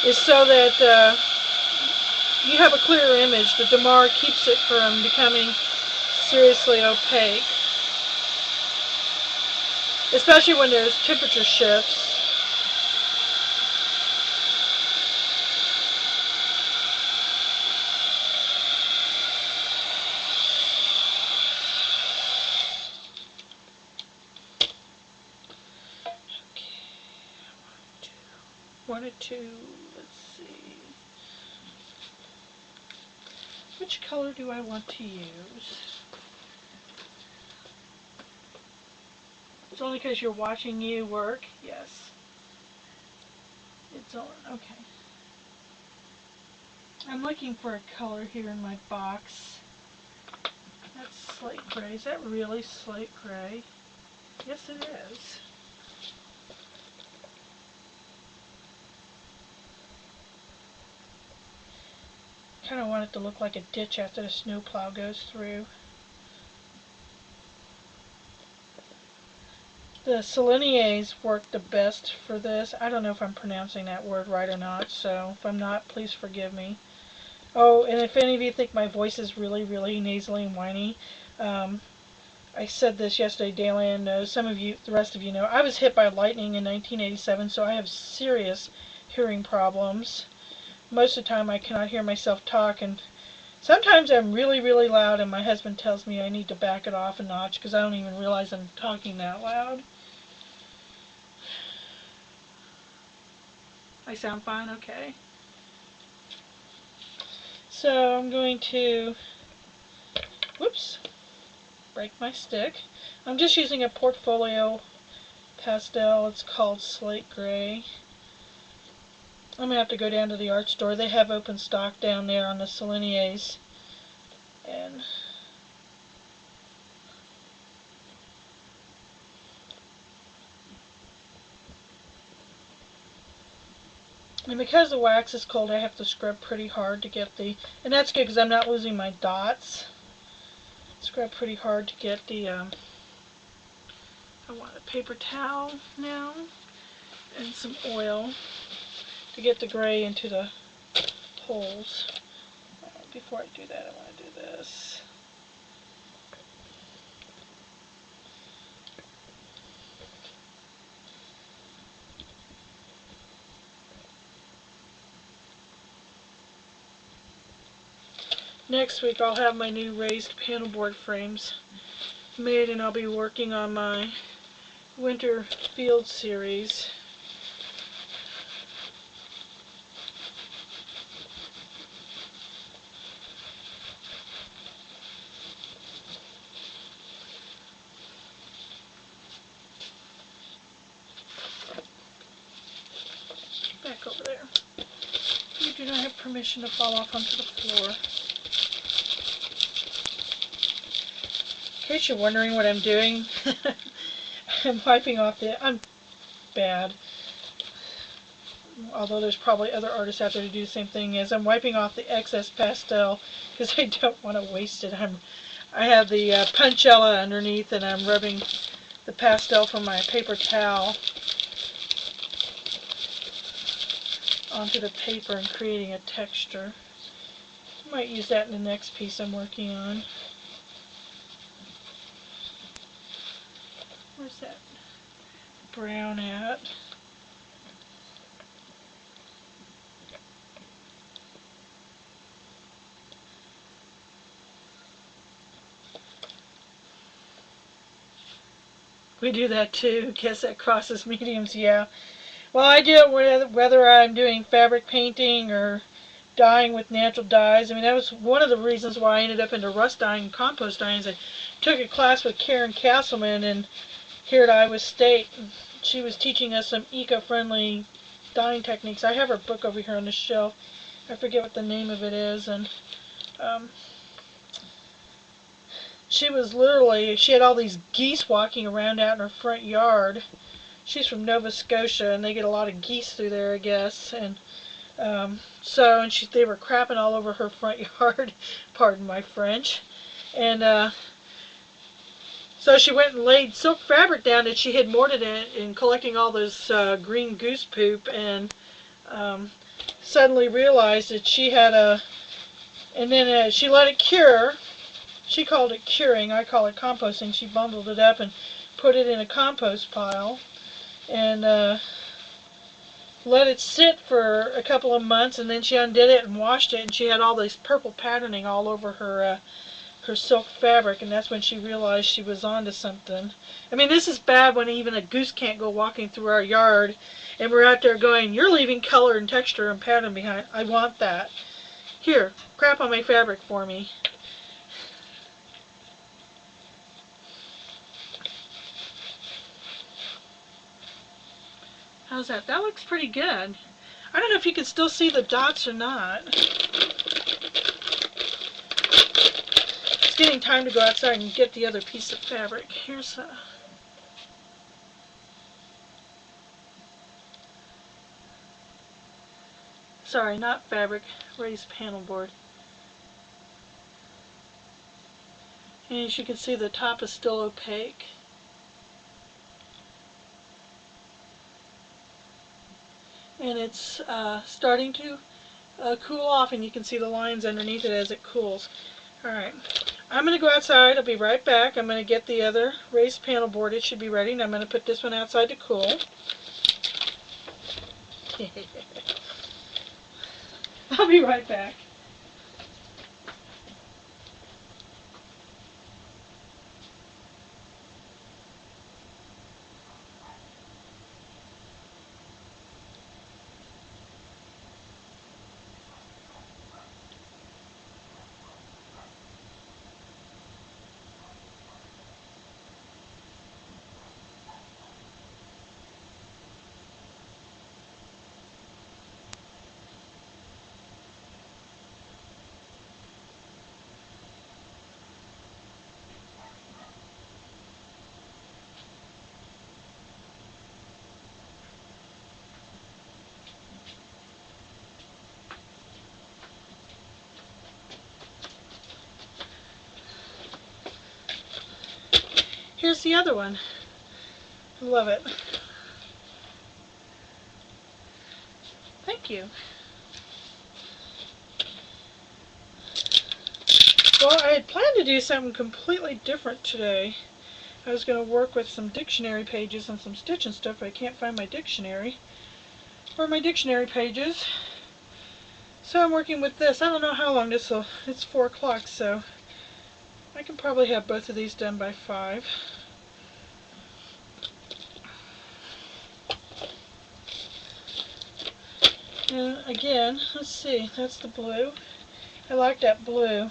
is so that you have a clearer image. The Damar keeps it from becoming seriously opaque, especially when there's temperature shifts. One or two, let's see. Which color do I want to use? It's only because you're watching you work? Yes. It's on, okay. I'm looking for a color here in my box. That's slate gray. Is that really slate gray? Yes, it is. Kind of want it to look like a ditch after the snowplow goes through. The Seleniers work the best for this. I don't know if I'm pronouncing that word right or not, so if I'm not, please forgive me. Oh, and if any of you think my voice is really, really nasally and whiny, I said this yesterday, Dalian knows, some of you, the rest of you know, I was hit by lightning in 1987, so I have serious hearing problems. Most of the time I cannot hear myself talk, and sometimes I'm really, really loud, and my husband tells me I need to back it off a notch because I don't even realize I'm talking that loud. I sound fine? Okay. So I'm going to, whoops, break my stick. I'm just using a portfolio pastel. It's called Slate Gray. I'm going to have to go down to the art store. They have open stock down there on the Seleniers. And because the wax is cold, I have to scrub pretty hard to get the, and that's good because I'm not losing my dots. Scrub pretty hard to get the, I want a paper towel now and some oil to get the gray into the holes. Before I do that, I want to do this. Next week I'll have my new raised panel board frames made, and I'll be working on my winter field series. Back over there. You do not have permission to fall off onto the floor. In case you're wondering what I'm doing, I'm wiping off the, I'm bad, although there's probably other artists out there to do the same thing, is I'm wiping off the excess pastel because I don't want to waste it. I have the punchella underneath, and I'm rubbing the pastel from my paper towel onto the paper and creating a texture. I might use that in the next piece I'm working on. Where's that brown at? We do that too. Guess that crosses mediums, yeah. Well, I do it whether I'm doing fabric painting or dyeing with natural dyes. I mean, that was one of the reasons why I ended up into rust dyeing and compost dyeing. Is I took a class with Karen Castleman and here at Iowa State. She was teaching us some eco-friendly dyeing techniques. I have her book over here on the shelf. I forget what the name of it is, and she was literally, she had all these geese walking around out in her front yard. She's from Nova Scotia, and they get a lot of geese through there, I guess. And they were crapping all over her front yard, pardon my French. And so she went and laid silk fabric down that she had mortared in collecting all this green goose poop, and suddenly realized that she had and then she let it cure. She called it curing, I call it composting. She bundled it up and put it in a compost pile and let it sit for a couple of months, and then she undid it and washed it, and she had all this purple patterning all over her silk fabric, and that's when she realized she was onto something. I mean, this is bad when even a goose can't go walking through our yard, and we're out there going, you're leaving color and texture and pattern behind. I want that. Here, crap on my fabric for me. How's that? That looks pretty good. I don't know if you can still see the dots or not. It's getting time to go outside and get the other piece of fabric. Here's a... Sorry, not fabric, raised panel board. And as you can see, the top is still opaque. And it's starting to cool off, and you can see the lines underneath it as it cools. Alright, I'm going to go outside. I'll be right back. I'm going to get the other raised panel board. It should be ready, and I'm going to put this one outside to cool. I'll be right back. Here's the other one. I love it. Thank you. Well, I had planned to do something completely different today. I was going to work with some dictionary pages and some stitch and stuff, but I can't find my dictionary or my dictionary pages. So I'm working with this. I don't know how long this will. It's 4 o'clock, so I can probably have both of these done by 5. And again, let's see, that's the blue. I like that blue.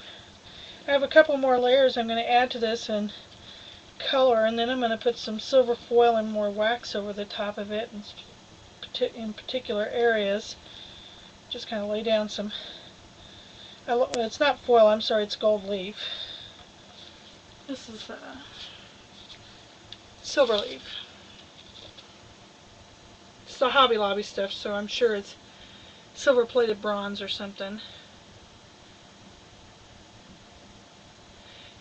I have a couple more layers I'm going to add to this and color, and then I'm going to put some silver foil and more wax over the top of it in particular areas. Just kind of lay down some, it's not foil, I'm sorry, it's gold leaf. This is silver leaf. It's the Hobby Lobby stuff, so I'm sure it's silver plated bronze or something.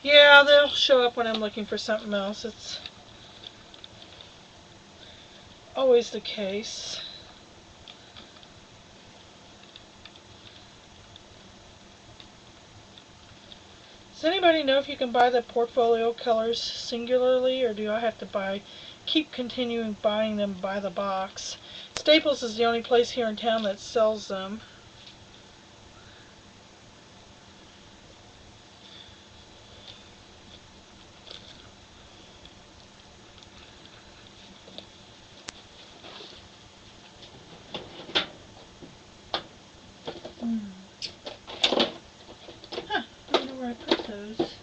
Yeah, they'll show up when I'm looking for something else. It's always the case. Does anybody know if you can buy the portfolio colors singularly, or do I have to keep continuing buying them by the box? Staples is the only place here in town that sells them. Huh, I don't know where I put those.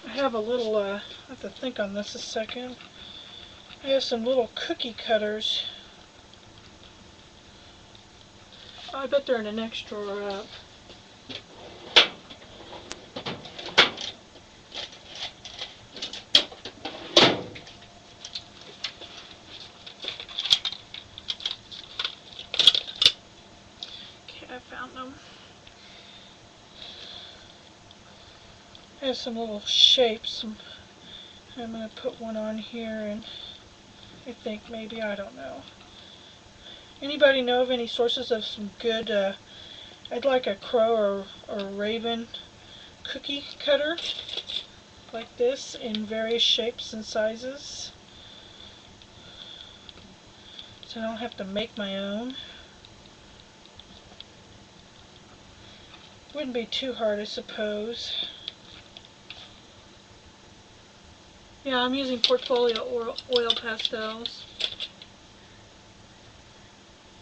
I have a little, I have to think on this a second. I have some little cookie cutters. I bet they're in the next drawer up. Okay, I found them. I have some little shapes. I'm going to put one on here, and I think maybe, I don't know. Anybody know of any sources of some good, I'd like a crow or raven cookie cutter like this in various shapes and sizes, so I don't have to make my own. Wouldn't be too hard, I suppose. Yeah, I'm using portfolio oil pastels.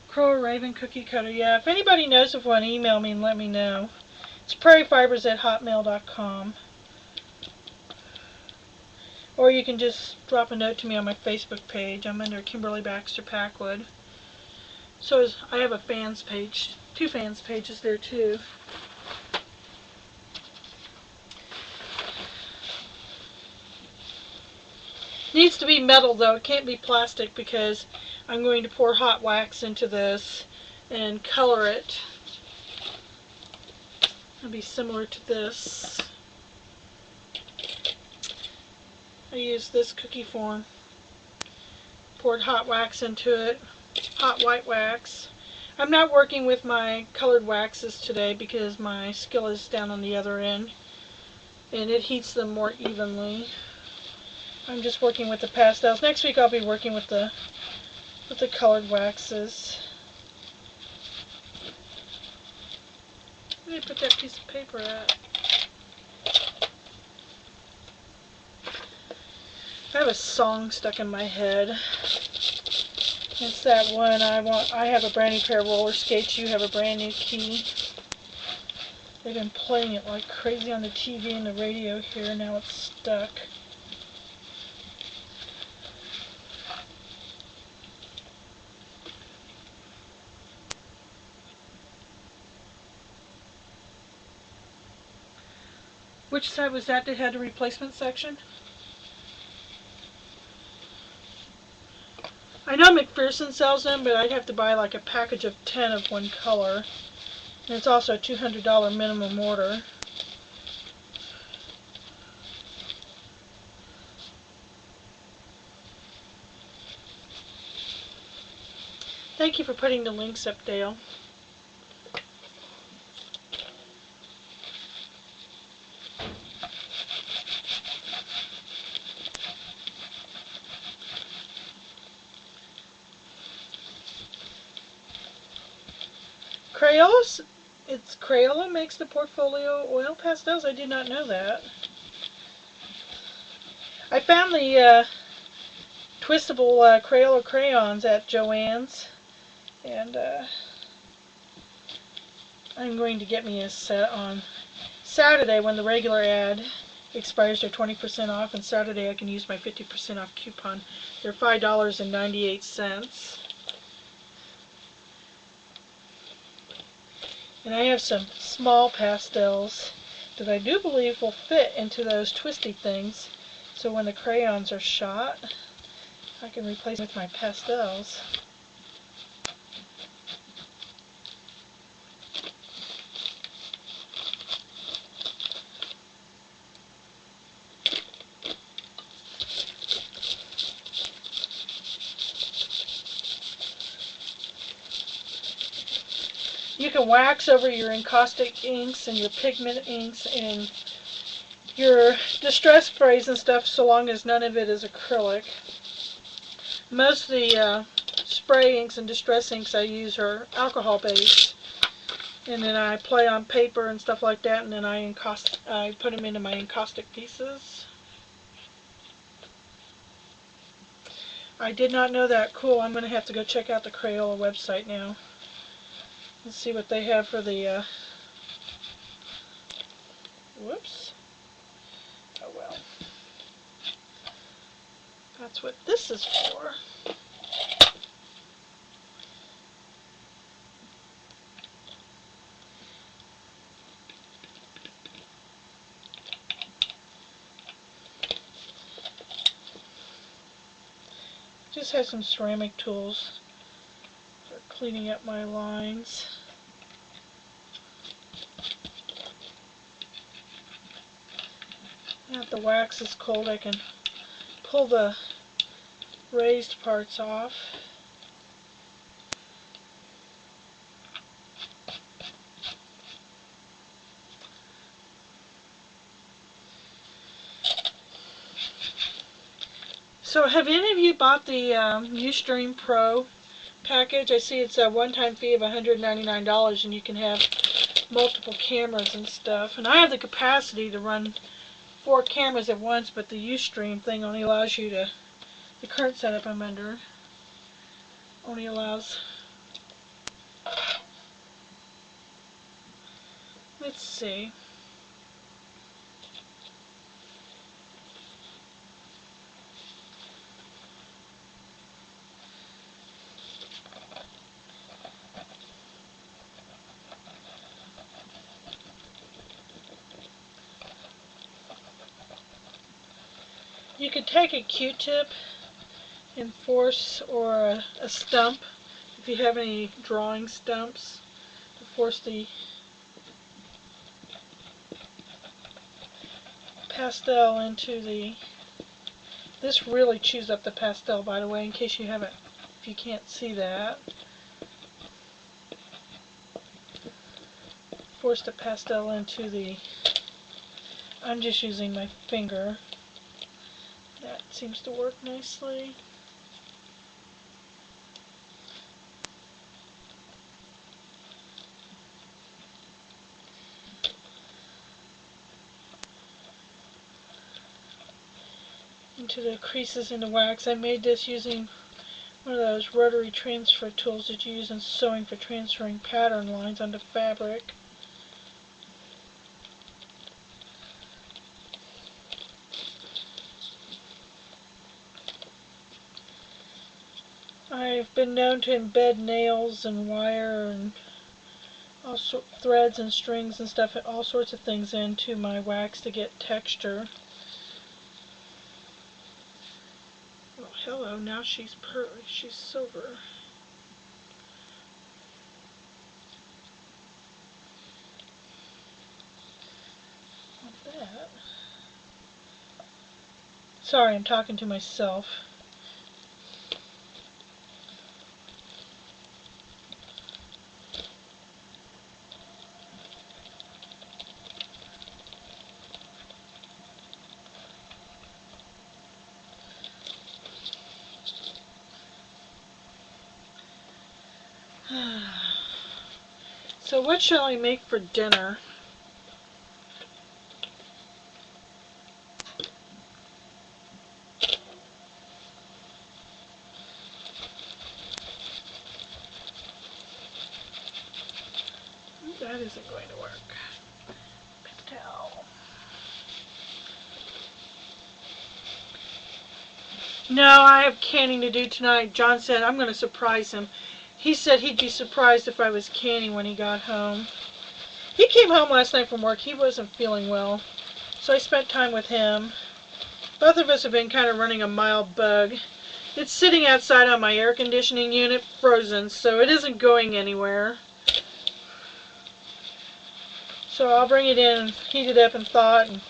Crow or raven cookie cutter. Yeah, if anybody knows of one, email me and let me know. It's prairiefibers@hotmail.com. Or you can just drop a note to me on my Facebook page. I'm under Kimberly Baxter Packwood. So I have a fans page, 2 fans pages there too. Needs to be metal though, it can't be plastic, because I'm going to pour hot wax into this and color it. It'll be similar to this. I used this cookie form. Poured hot wax into it, hot white wax. I'm not working with my colored waxes today because my skillet is down on the other end and it heats them more evenly. I'm just working with the pastels. Next week I'll be working with the colored waxes. Where did I put that piece of paper at? I have a song stuck in my head. It's that one, I have a brand new pair of roller skates, you have a brand new key. They've been playing it like crazy on the TV and the radio here, now it's stuck. Which side was that had a replacement section? I know McPherson sells them, but I'd have to buy like a package of 10 of one color. And it's also a $200 minimum order. Thank you for putting the links up, Dale. Crayons? It's Crayola makes the portfolio oil pastels? I did not know that. I found the twistable Crayola crayons at Joann's, and I'm going to get me a set on Saturday when the regular ad expires. They're 20% off, and Saturday I can use my 50% off coupon. They're $5.98. And I have some small pastels that I do believe will fit into those twisty things. So when the crayons are shot, I can replace them with my pastels. You can wax over your encaustic inks and your pigment inks and your distress sprays and stuff, so long as none of it is acrylic. Most of the spray inks and distress inks I use are alcohol based, and then I play on paper and stuff like that, and then I put them into my encaustic pieces. I did not know that. Cool. I'm going to have to go check out the Crayola website now. Let's see what they have for the, whoops. Oh well. That's what this is for. Just have some ceramic tools for cleaning up my lines. Now that the wax is cold, I can pull the raised parts off. So have any of you bought the Ustream Pro package? I see it's a one-time fee of $199 and you can have multiple cameras and stuff. And I have the capacity to run 4 cameras at once, but the Ustream thing only allows you to, the current setup I'm under, only allows, let's see. You could take a Q-tip and force, or a stump, if you have any drawing stumps, to force the pastel into the, this really chews up the pastel, by the way, in case you haven't, if you can't see that. Force the pastel into the, I'm just using my finger. That seems to work nicely. Into the creases in the wax. I made this using one of those rotary transfer tools that you use in sewing for transferring pattern lines onto fabric. I've been known to embed nails and wire and threads and strings and stuff, all sorts of things into my wax to get texture. Oh, hello, now she's she's silver. Not that. Sorry, I'm talking to myself. So what shall I make for dinner? That isn't going to work. Paper towel. No, I have canning to do tonight. John said I'm going to surprise him. He said he'd be surprised if I was canning when he got home. He came home last night from work. He wasn't feeling well, so I spent time with him. Both of us have been kind of running a mild bug. It's sitting outside on my air conditioning unit, frozen, so it isn't going anywhere. So I'll bring it in, heat it up and thaw it, and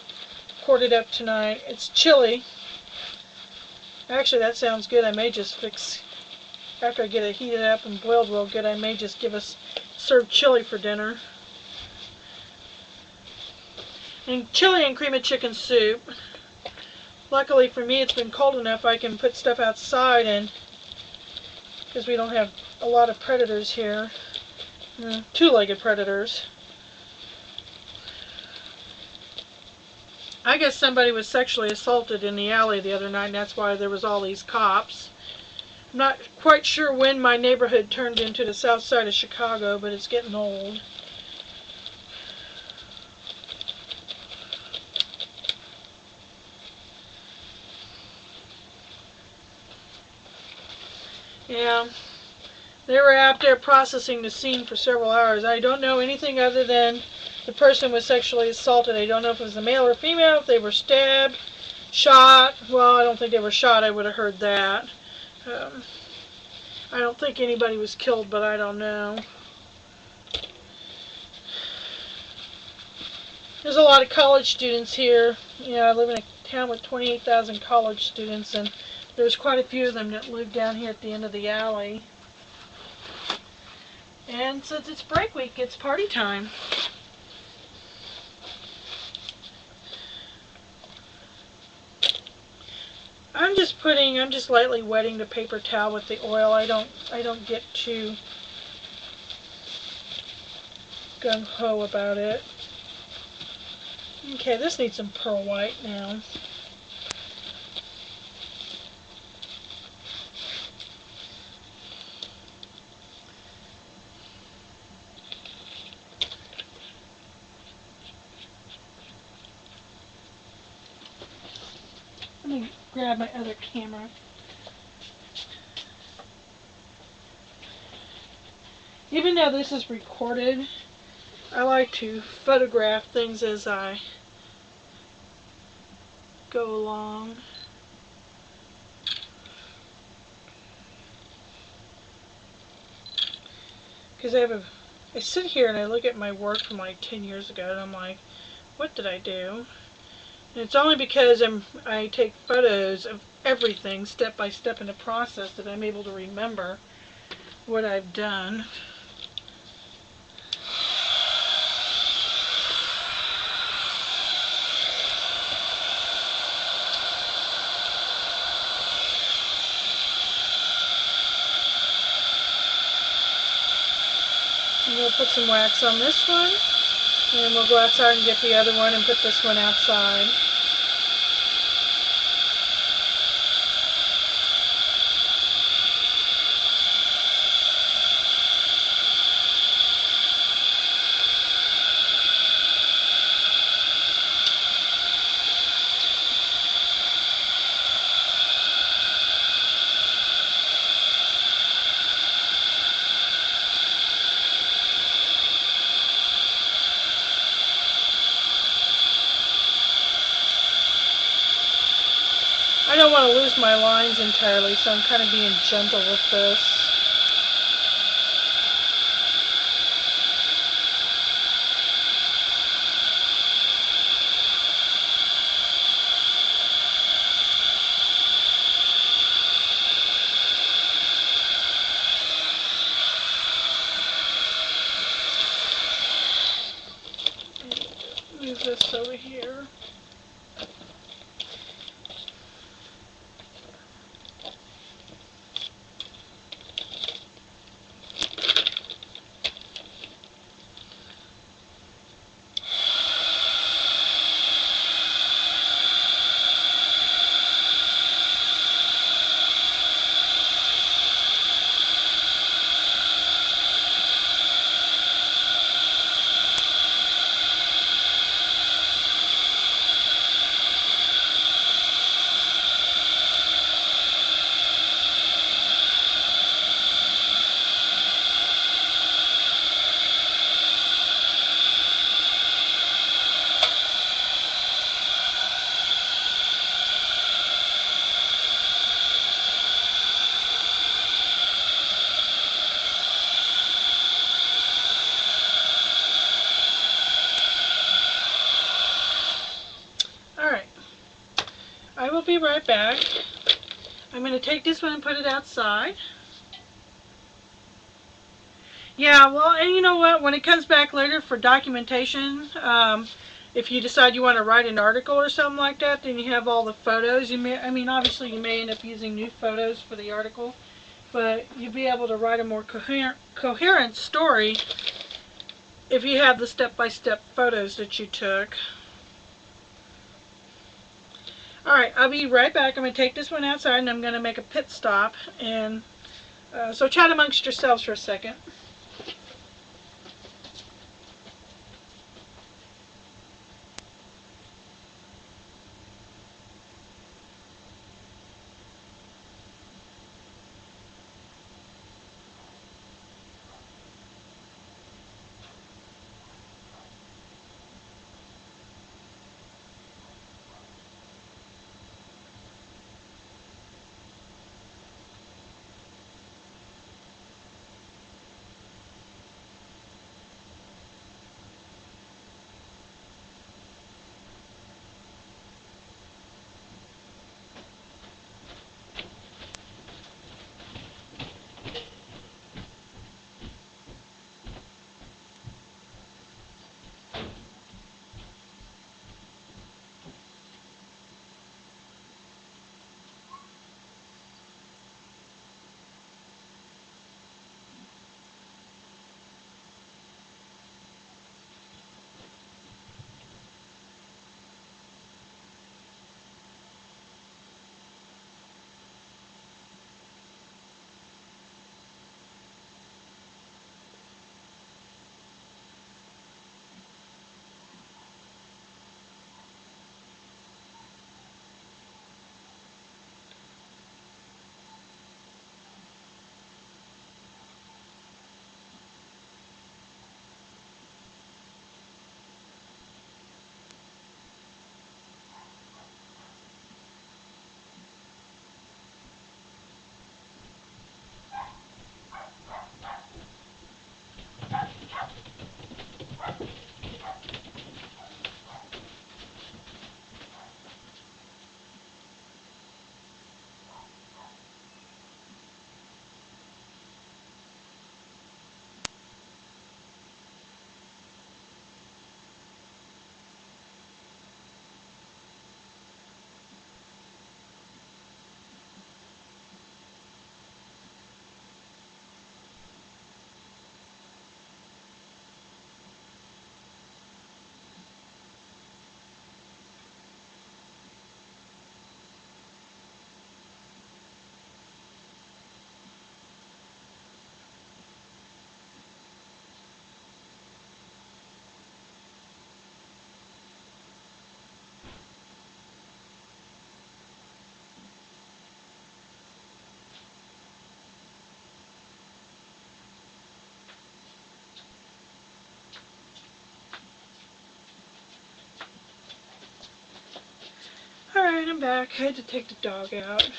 quart it up tonight. It's chilly. Actually, that sounds good. I may just fix, after I get it heated up and boiled real good, I may just serve chili for dinner. And chili and cream of chicken soup. Luckily for me, it's been cold enough I can put stuff outside, and because we don't have a lot of predators here, two-legged predators. I guess somebody was sexually assaulted in the alley the other night, and that's why there was all these cops. I'm not quite sure when my neighborhood turned into the south side of Chicago, but it's getting old. Yeah, they were out there processing the scene for several hours. I don't know anything other than the person was sexually assaulted. I don't know if it was a male or female, if they were stabbed, shot. Well, I don't think they were shot. I would have heard that. I don't think anybody was killed, but I don't know. There's a lot of college students here. You know, I live in a town with 28,000 college students, and there's quite a few of them that live down here at the end of the alley. And since it's break week, it's party time. I'm just lightly wetting the paper towel with the oil. I don't get too gung-ho about it. Okay, this needs some pearl white now. Let me grab my other camera. Even though this is recorded, I like to photograph things as I go along. Because I sit here and I look at my work from like 10 years ago and I'm like, what did I do? And it's only because I take photos of everything step by step in the process that I'm able to remember what I've done. And we'll put some wax on this one, and we'll go outside and get the other one and put this one outside. I don't want to lose my lines entirely, so I'm kind of being gentle with this. Move this over here. Alright, I will be right back. I'm going to take this one and put it outside. Yeah, well, and you know what? When it comes back later for documentation, if you decide you want to write an article or something like that, then you have all the photos. You may, I mean, obviously you may end up using new photos for the article, but you'll be able to write a more coherent story if you have the step-by-step photos that you took. Alright, I'll be right back. I'm going to take this one outside and I'm going to make a pit stop. And so chat amongst yourselves for a second. I'm back. I had to take the dog out.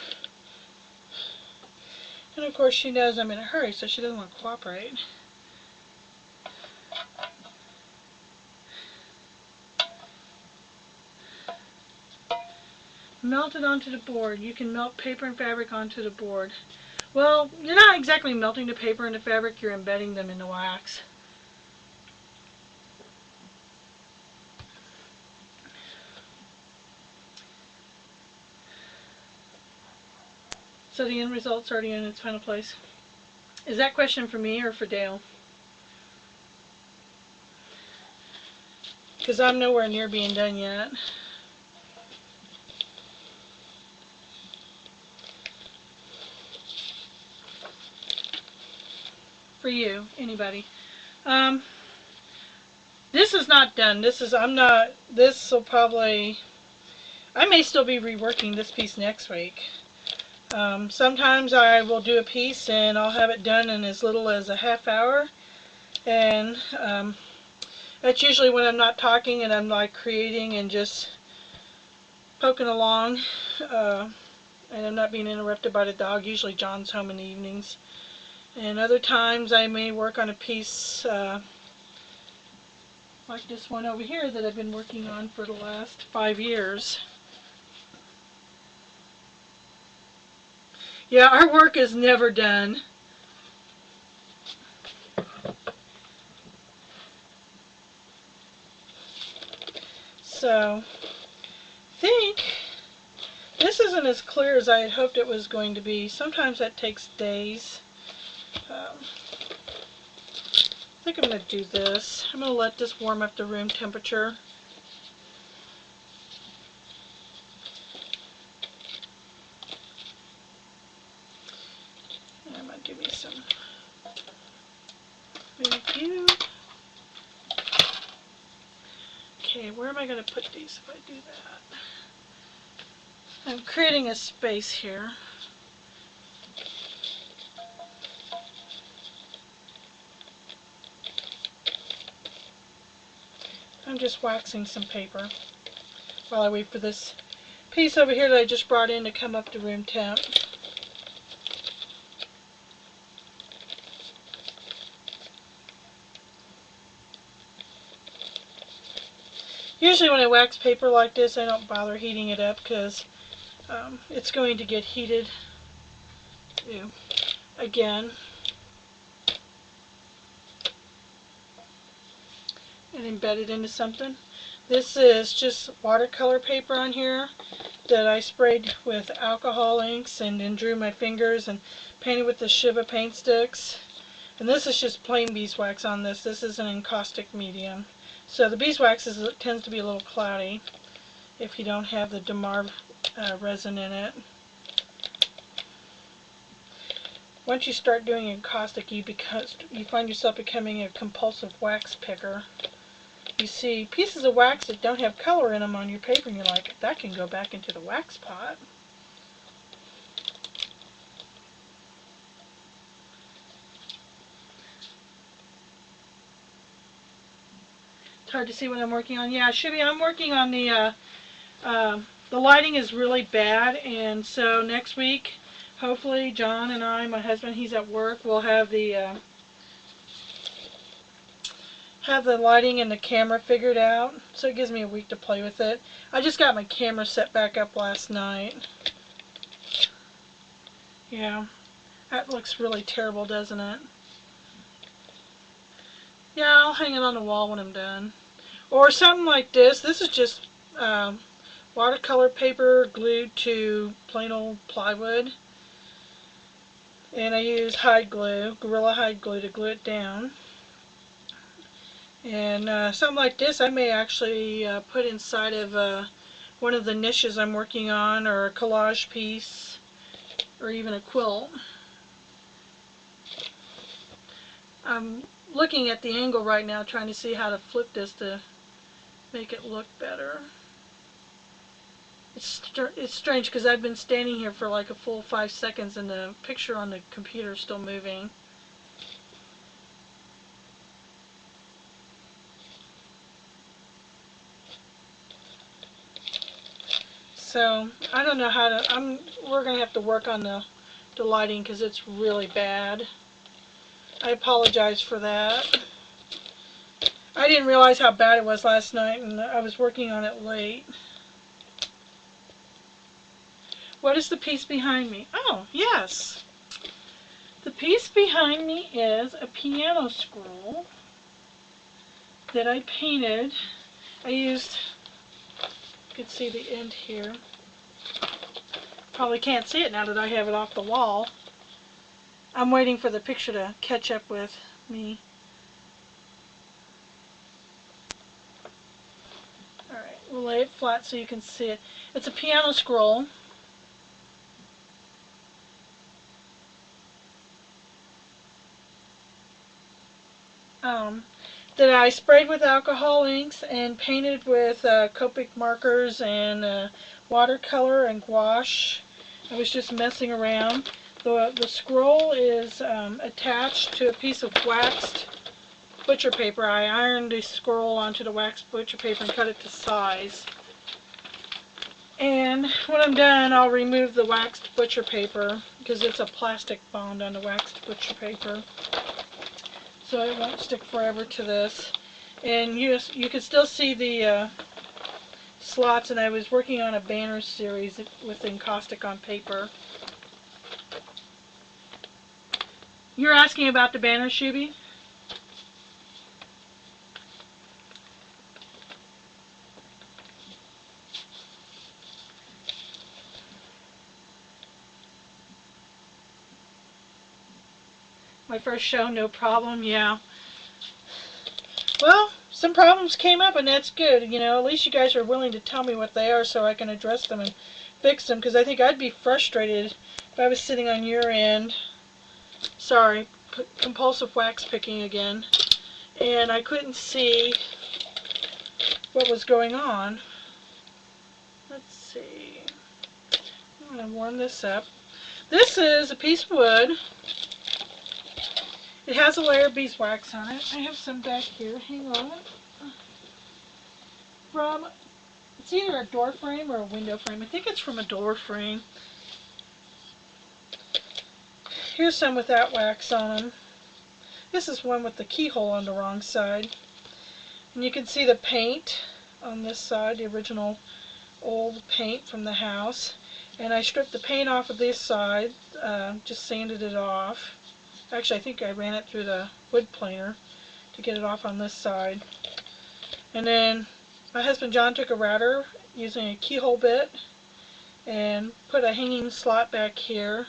And of course she knows I'm in a hurry, so she doesn't want to cooperate. Melt it onto the board. You can melt paper and fabric onto the board. Well, you're not exactly melting the paper and the fabric, you're embedding them in the wax. So the end result's already in its final place. Is that question for me or for Dale? Because I'm nowhere near being done yet. For you, anybody. This is not done. This will probably, I may still be reworking this piece next week. Sometimes I will do a piece and I'll have it done in as little as a half hour. And that's usually when I'm not talking and I'm like creating and just poking along. And I'm not being interrupted by the dog. Usually John's home in the evenings. And other times I may work on a piece like this one over here that I've been working on for the last 5 years. Yeah, our work is never done. So, I think this isn't as clear as I had hoped it was going to be. Sometimes that takes days. I think I'm going to do this. I'm going to let this warm up to room temperature. And I'm going to give me some review. Okay, where am I going to put these if I do that? I'm creating a space here. I'm just waxing some paper while I wait for this piece over here that I just brought in to come up to room temp. Usually when I wax paper like this, I don't bother heating it up because it's going to get heated again. And embed it into something. This is just watercolor paper on here that I sprayed with alcohol inks and then drew my fingers and painted with the Shiva paint sticks. And this is just plain beeswax on this. This is an encaustic medium. So the beeswax tends to be a little cloudy if you don't have the Damar resin in it. Once you start doing encaustic, you find yourself becoming a compulsive wax picker. You see pieces of wax that don't have color in them on your paper and you're like, that can go back into the wax pot. It's hard to see what I'm working on. Yeah, Shibby, I'm working on the lighting is really bad, and so next week, hopefully John and I, my husband, he's at work, we'll have the lighting and the camera figured out, so it gives me a week to play with it. I just got my camera set back up last night. Yeah, that looks really terrible, doesn't it? Yeah, I'll hang it on the wall when I'm done. Or something like this. This is just watercolor paper glued to plain old plywood. And I use hide glue, Gorilla Hide glue, to glue it down. And something like this I may actually put inside of one of the niches I'm working on, or a collage piece, or even a quilt. I'm looking at the angle right now, trying to see how to flip this to make it look better. It's strange because I've been standing here for like a full 5 seconds and the picture on the computer is still moving. So I don't know how to. We're gonna have to work on the lighting because it's really bad. I apologize for that. I didn't realize how bad it was last night, and I was working on it late. What is the piece behind me? Oh, yes. The piece behind me is a piano scroll that I painted. I used, you can see the end here. Probably can't see it now that I have it off the wall. I'm waiting for the picture to catch up with me. Alright, we'll lay it flat so you can see it. It's a piano scroll. That I sprayed with alcohol inks and painted with Copic markers and watercolor and gouache. I was just messing around. The scroll is attached to a piece of waxed butcher paper. I ironed the scroll onto the waxed butcher paper and cut it to size. And when I'm done, I'll remove the waxed butcher paper because it's a plastic bond on the waxed butcher paper. So it won't stick forever to this. And you can still see the slots, and I was working on a banner series with Encaustic on paper. You're asking about the banner, Shuby? My first show, no problem, yeah. Well, some problems came up, and that's good. You know, at least you guys are willing to tell me what they are so I can address them and fix them, because I think I'd be frustrated if I was sitting on your end. Sorry, compulsive wax picking again. And I couldn't see what was going on. Let's see. I'm going to warm this up. This is a piece of wood. It has a layer of beeswax on it. I have some back here. Hang on. It's either a door frame or a window frame. I think it's from a door frame. Here's some without wax on them. This is one with the keyhole on the wrong side. And you can see the paint on this side, the original old paint from the house. And I stripped the paint off of this side, just sanded it off. Actually, I think I ran it through the wood planer to get it off on this side. And then my husband John took a router using a keyhole bit and put a hanging slot back here.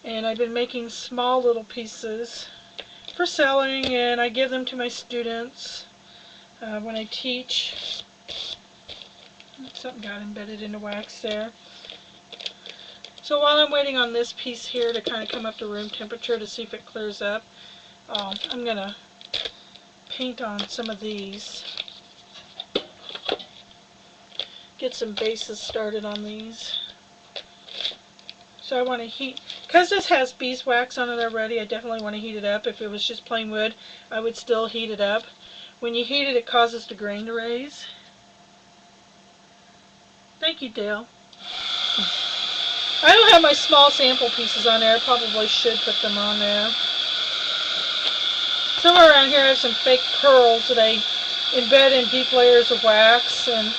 And I've been making small little pieces for selling, and I give them to my students when I teach. Something got embedded in the wax there. So while I'm waiting on this piece here to kind of come up to room temperature to see if it clears up, I'm going to paint on some of these. Get some bases started on these. So I want to heat, because this has beeswax on it already, I definitely want to heat it up. If it was just plain wood, I would still heat it up. When you heat it, it causes the grain to raise. Thank you, Dale. I don't have my small sample pieces on there. I probably should put them on there. Somewhere around here I have some fake pearls that I embed in deep layers of wax and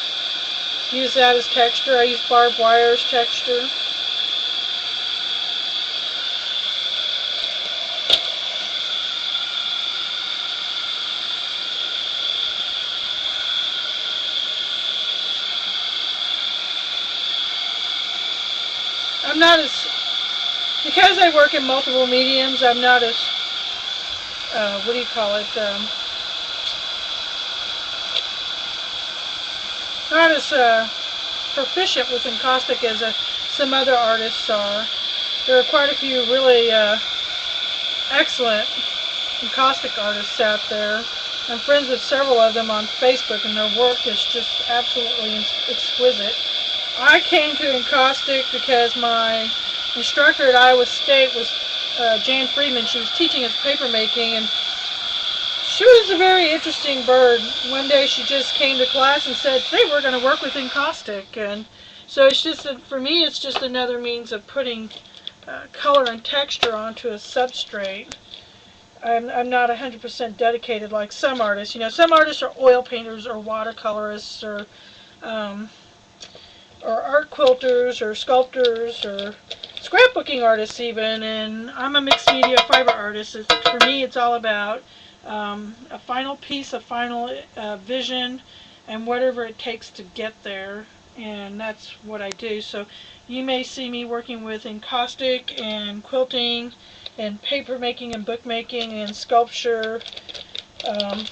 use that as texture. I use barbed wire as texture. I'm not as, because I work in multiple mediums, I'm not as, what do you call it, not as proficient with Encaustic as some other artists are. There are quite a few really excellent Encaustic artists out there. I'm friends with several of them on Facebook, and their work is just absolutely exquisite. I came to Encaustic because my instructor at Iowa State was Jan Friedman. She was teaching us paper making, and she was a very interesting bird. One day she just came to class and said, "Today we're going to work with Encaustic," and So it's just, for me, it's just another means of putting color and texture onto a substrate. I'm not 100% dedicated like some artists. You know, some artists are oil painters or watercolorists um, or art quilters or sculptors or scrapbooking artists even, and I'm a mixed media fiber artist. For me, it's all about a final piece, a final vision, and whatever it takes to get there, and that's what I do. So you may see me working with encaustic and quilting and paper making and book making and sculpture, um,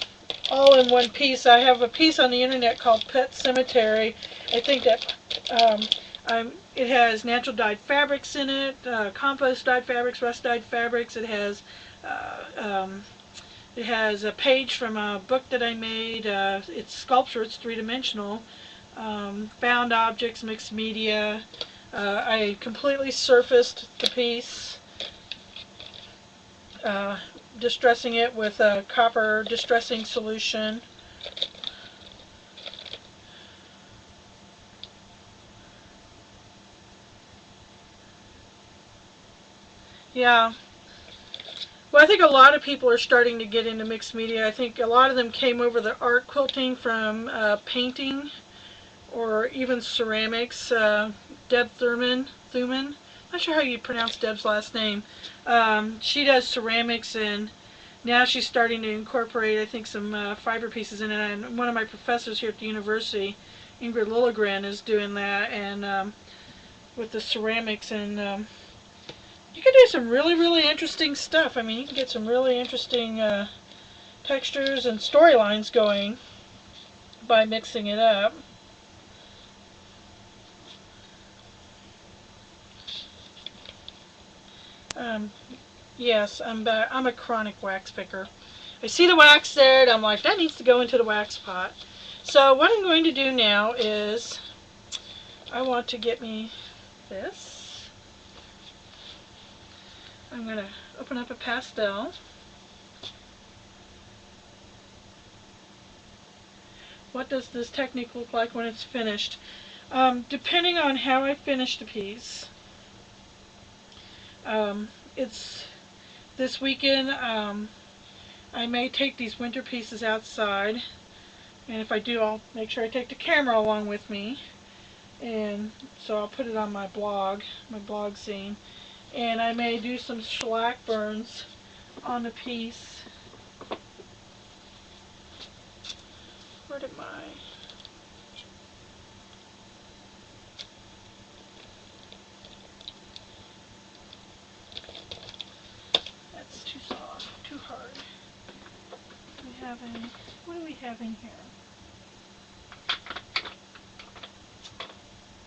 all in one piece. I have a piece on the internet called Pet Cemetery. I think that it has natural dyed fabrics in it, compost dyed fabrics, rust dyed fabrics. It has a page from a book that I made. It's sculpture. It's three-dimensional. Found objects, mixed media. I completely surfaced the piece, distressing it with a copper distressing solution. Yeah. Well, I think a lot of people are starting to get into mixed media. I think a lot of them came over the art quilting from painting or even ceramics. Deb Thuman, not sure how you pronounce Deb's last name. She does ceramics, and now she's starting to incorporate, I think, some fiber pieces in it. And one of my professors here at the university, Ingrid Lilligren, is doing that, and with the ceramics, and you can do some really, really interesting stuff. I mean, you can get some really interesting textures and storylines going by mixing it up. Yes, I'm back. I'm a chronic wax picker. I see the wax there, and I'm like, that needs to go into the wax pot. So what I'm going to do now is I want to get me this. I'm going to open up a pastel. What does this technique look like when it's finished? Depending on how I finish the piece, it's this weekend. I may take these winter pieces outside, and if I do, I'll make sure I take the camera along with me, and so I'll put it on my blog zine, and I may do some shellac burns on the piece. Where did my... That's too soft, too hard. What do we have in here?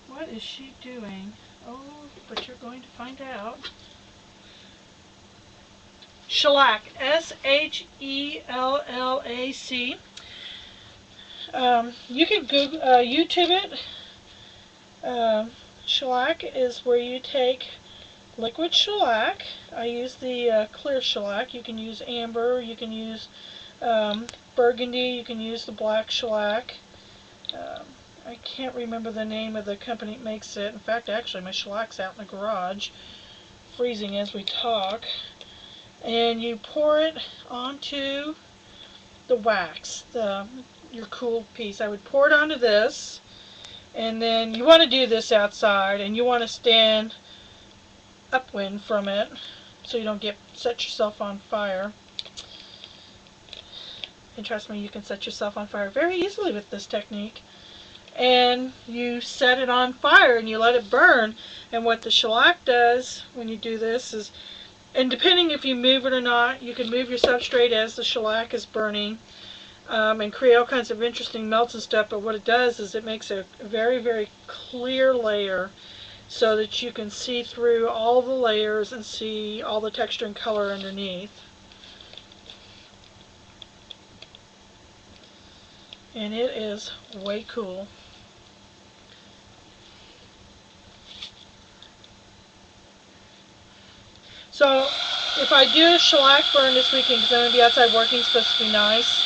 What is she doing? Oh, but you're going to find out. Shellac, S-H-E-L-L-A-C. You can Google, YouTube it. Shellac is where you take liquid shellac. I use the clear shellac. You can use amber, you can use burgundy, you can use the black shellac. I can't remember the name of the company that makes it. In fact, actually, my shellac's out in the garage, freezing as we talk. And you pour it onto the wax, your cool piece. I would pour it onto this, and then you want to do this outside, and you want to stand upwind from it so you don't set yourself on fire. And trust me, you can set yourself on fire very easily with this technique. And you set it on fire and you let it burn. And what the shellac does when you do this is, and depending if you move it or not, you can move your substrate as the shellac is burning, and create all kinds of interesting melts and stuff. But what it does is it makes a very, very clear layer so that you can see through all the layers and see all the texture and color underneath. And it is way cool. So if I do a shellac burn this weekend, because I'm going to be outside working, it's supposed to be nice,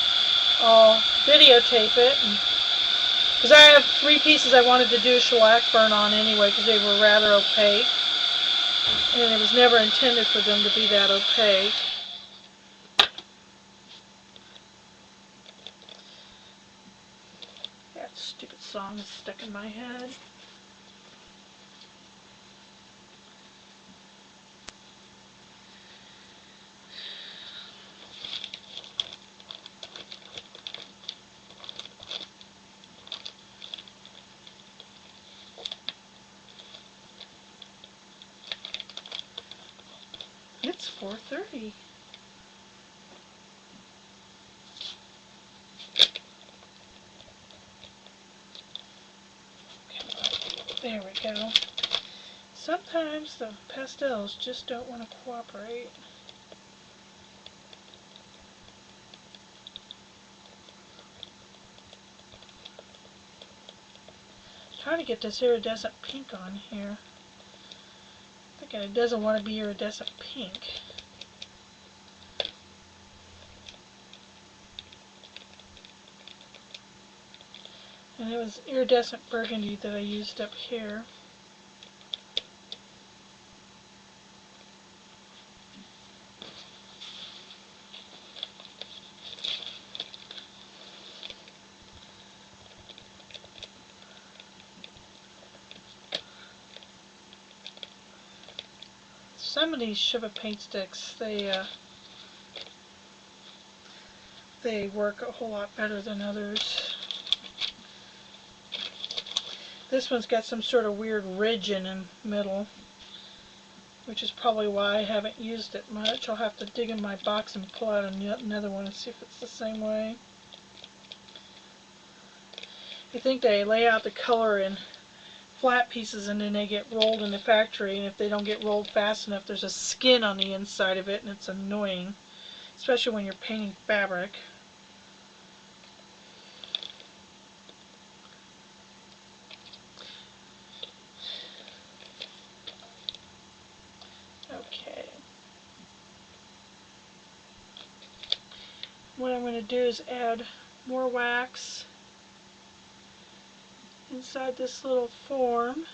I'll videotape it and Because I have 3 pieces I wanted to do shellac burn on anyway because they were rather opaque. And it was never intended for them to be that opaque. That stupid song is stuck in my head. It's 4:30. There we go. Sometimes the pastels just don't want to cooperate. Trying to get this iridescent pink on here. I think it doesn't want to be iridescent pink. And it was iridescent burgundy that I used up here. Some of these Shiva paint sticks, they work a whole lot better than others. This one's got some sort of weird ridge in the middle, which is probably why I haven't used it much. I'll have to dig in my box and pull out another one and see if it's the same way. I think they lay out the color in flat pieces and then they get rolled in the factory, and if they don't get rolled fast enough, there's a skin on the inside of it and it's annoying, especially when you're painting fabric. Okay. What I'm going to do is add more wax inside this little form.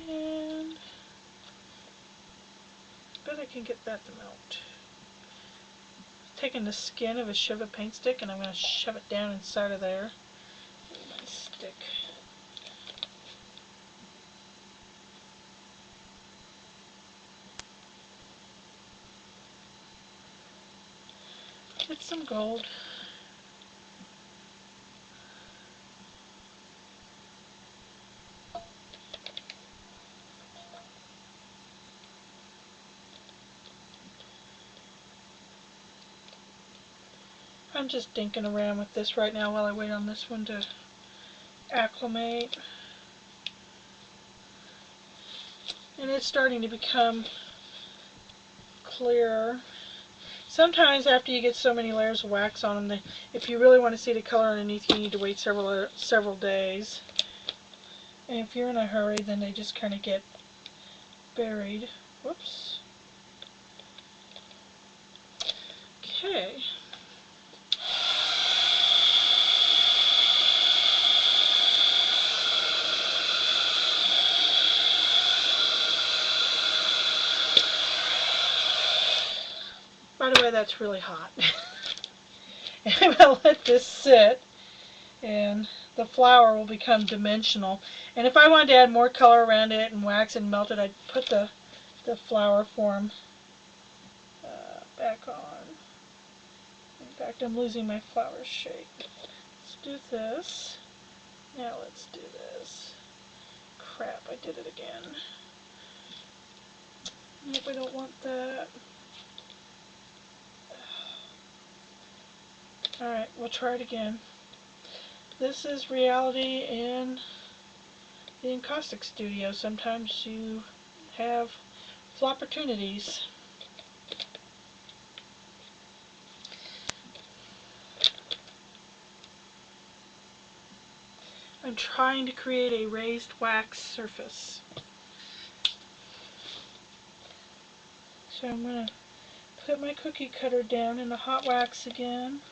And I bet I can get that to melt. Taking the skin of a Shiva paint stick and I'm going to shove it down inside of there. My stick. Get some gold. I'm just dinking around with this right now while I wait on this one to acclimate. And it's starting to become clearer. Sometimes after you get so many layers of wax on them, if you really want to see the color underneath, you need to wait several days. And if you're in a hurry, then they just kind of get buried. Whoops. Okay. By the way, that's really hot. And I'm going to let this sit, and the flower will become dimensional. And if I wanted to add more color around it and wax and melt it, I'd put the flower form back on. In fact, I'm losing my flower shape. Let's do this. Now let's do this. Crap, I did it again. Nope, I don't want that. Alright, we'll try it again. This is reality in the Encaustic studio. Sometimes you have flopportunities. I'm trying to create a raised wax surface. So I'm going to put my cookie cutter down in the hot wax again.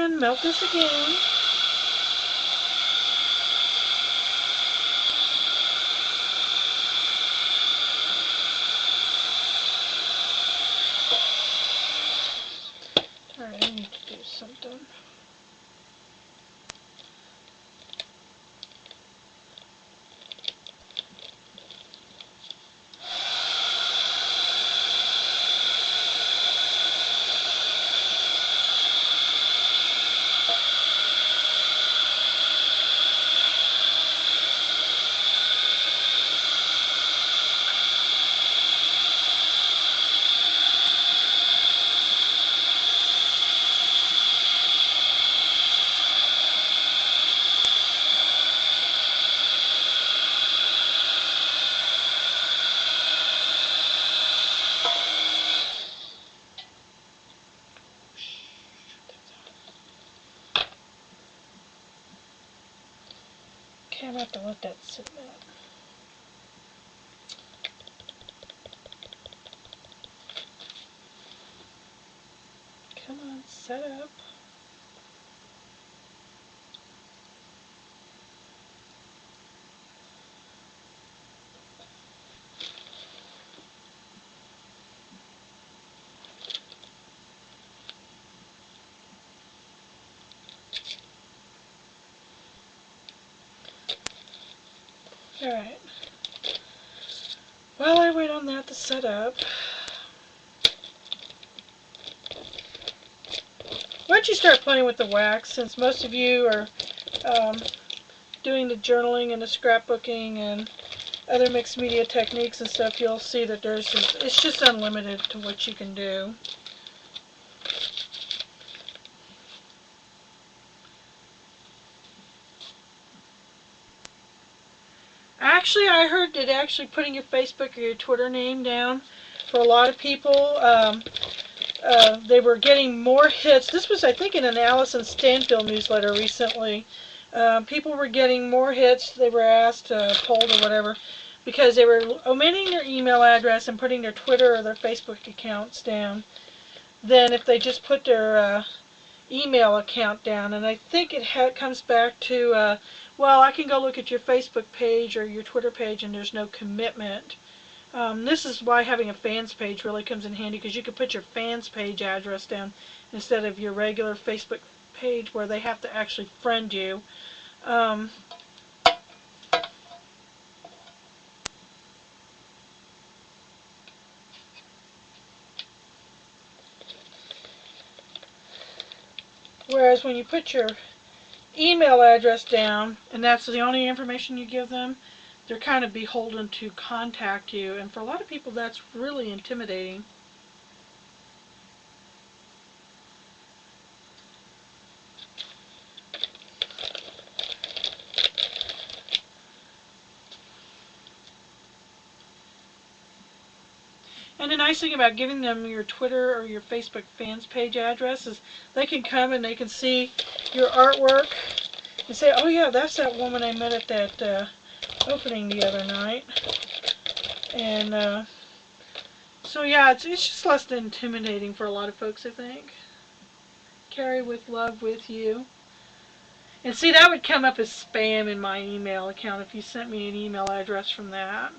again, melt this again. Alright, I need to do something. Okay, I'm going to have to let that sit a minute. Come on, set up. Alright. While I wait on that to set up, why don't you start playing with the wax, since most of you are doing the journaling and the scrapbooking and other mixed media techniques and stuff. You'll see that it's just unlimited to what you can do. Actually, I heard that actually putting your Facebook or your Twitter name down, for a lot of people, they were getting more hits. This was, I think, in an Allison Stanfield newsletter recently. People were getting more hits. They were asked, polled or whatever, because they were omitting their email address and putting their Twitter or their Facebook accounts down than if they just put their email account down. And I think it comes back to, well, I can go look at your Facebook page or your Twitter page and there's no commitment. This is why having a fans page really comes in handy, because you can put your fans page address down instead of your regular Facebook page where they have to actually friend you. Whereas when you put your email address down and that's the only information you give them, they're kind of beholden to contact you, and for a lot of people that's really intimidating. And the nice thing about giving them your Twitter or your Facebook fans page address is they can come and they can see your artwork and say, oh yeah, that's that woman I met at that opening the other night. And so yeah, it's just less intimidating for a lot of folks, I think. Carry with love with you. And see, that would come up as spam in my email account if you sent me an email address from that.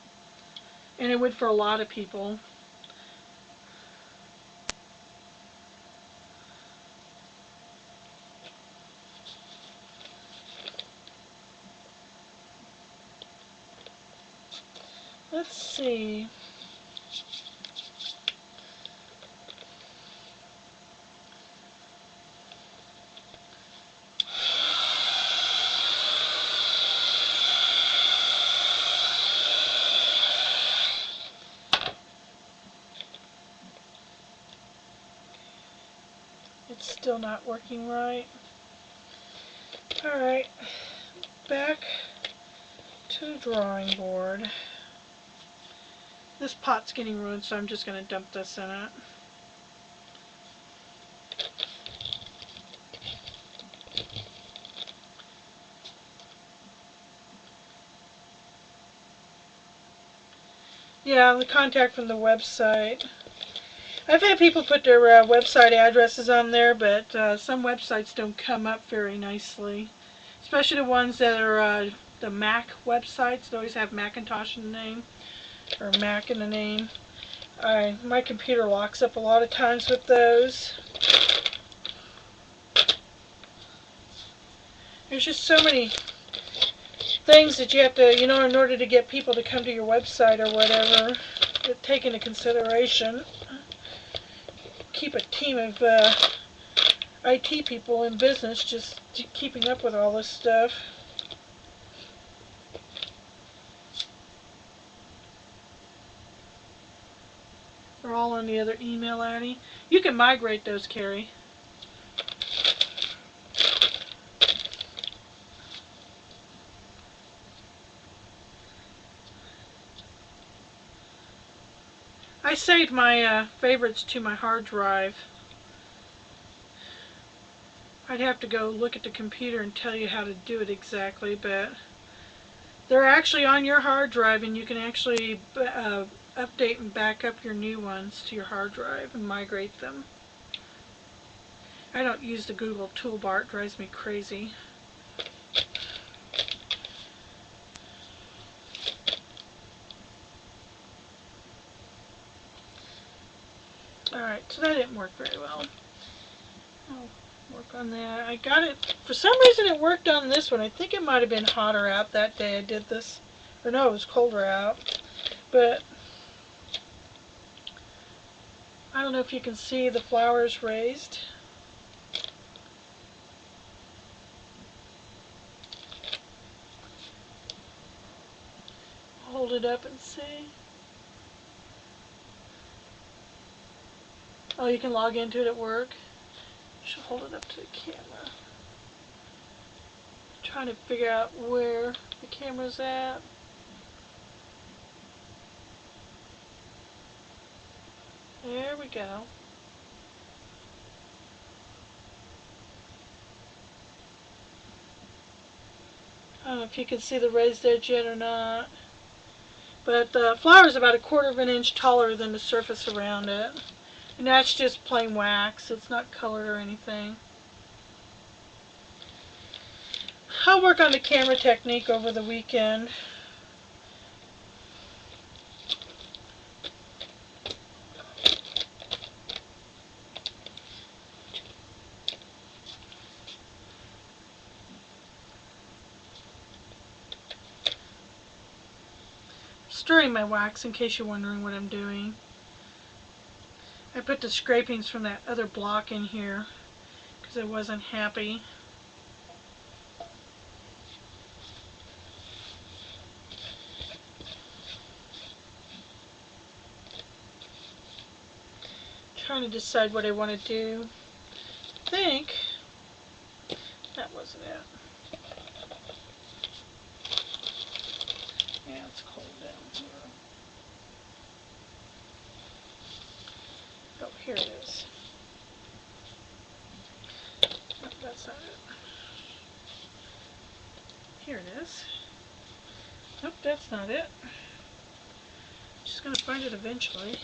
And it would for a lot of people. Let's see. It's still not working right. Alright, back to the drawing board. This pot's getting ruined, so I'm just going to dump this in it. Yeah, the contact from the website. I've had people put their website addresses on there, but some websites don't come up very nicely. Especially the ones that are the Mac websites. They always have Macintosh in the name, or Mac in the name. My computer locks up a lot of times with those. There's just so many things that you have to, in order to get people to come to your website or whatever, take into consideration. Keep a team of IT people in business just keeping up with all this stuff. They're all on the other email ID. You can migrate those, Carrie. I saved my favorites to my hard drive. I'd have to go look at the computer and tell you how to do it exactly, but they're actually on your hard drive, and you can actually update and back up your new ones to your hard drive and migrate them. I don't use the Google toolbar. It drives me crazy. Alright, so that didn't work very well. I'll work on that. I got it, for some reason it worked on this one. I think it might have been hotter out that day I did this. Or no, it was colder out. But I don't know if you can see the flowers raised. I'll hold it up and see. Oh, you can log into it at work. I should hold it up to the camera. I'm trying to figure out where the camera's at. There we go. I don't know if you can see the raised edge yet or not. But the flower is about 1/4 of an inch taller than the surface around it. And that's just plain wax. It's not colored or anything. I'll work on the camera technique over the weekend. Stirring my wax in case you're wondering what I'm doing. I put the scrapings from that other block in here because I wasn't happy. Trying to decide what I want to do. I think that wasn't it. Yeah, it's cold down here. Oh, here it is. No, that's not it. Here it is. Nope, that's not it. Just gonna find it eventually.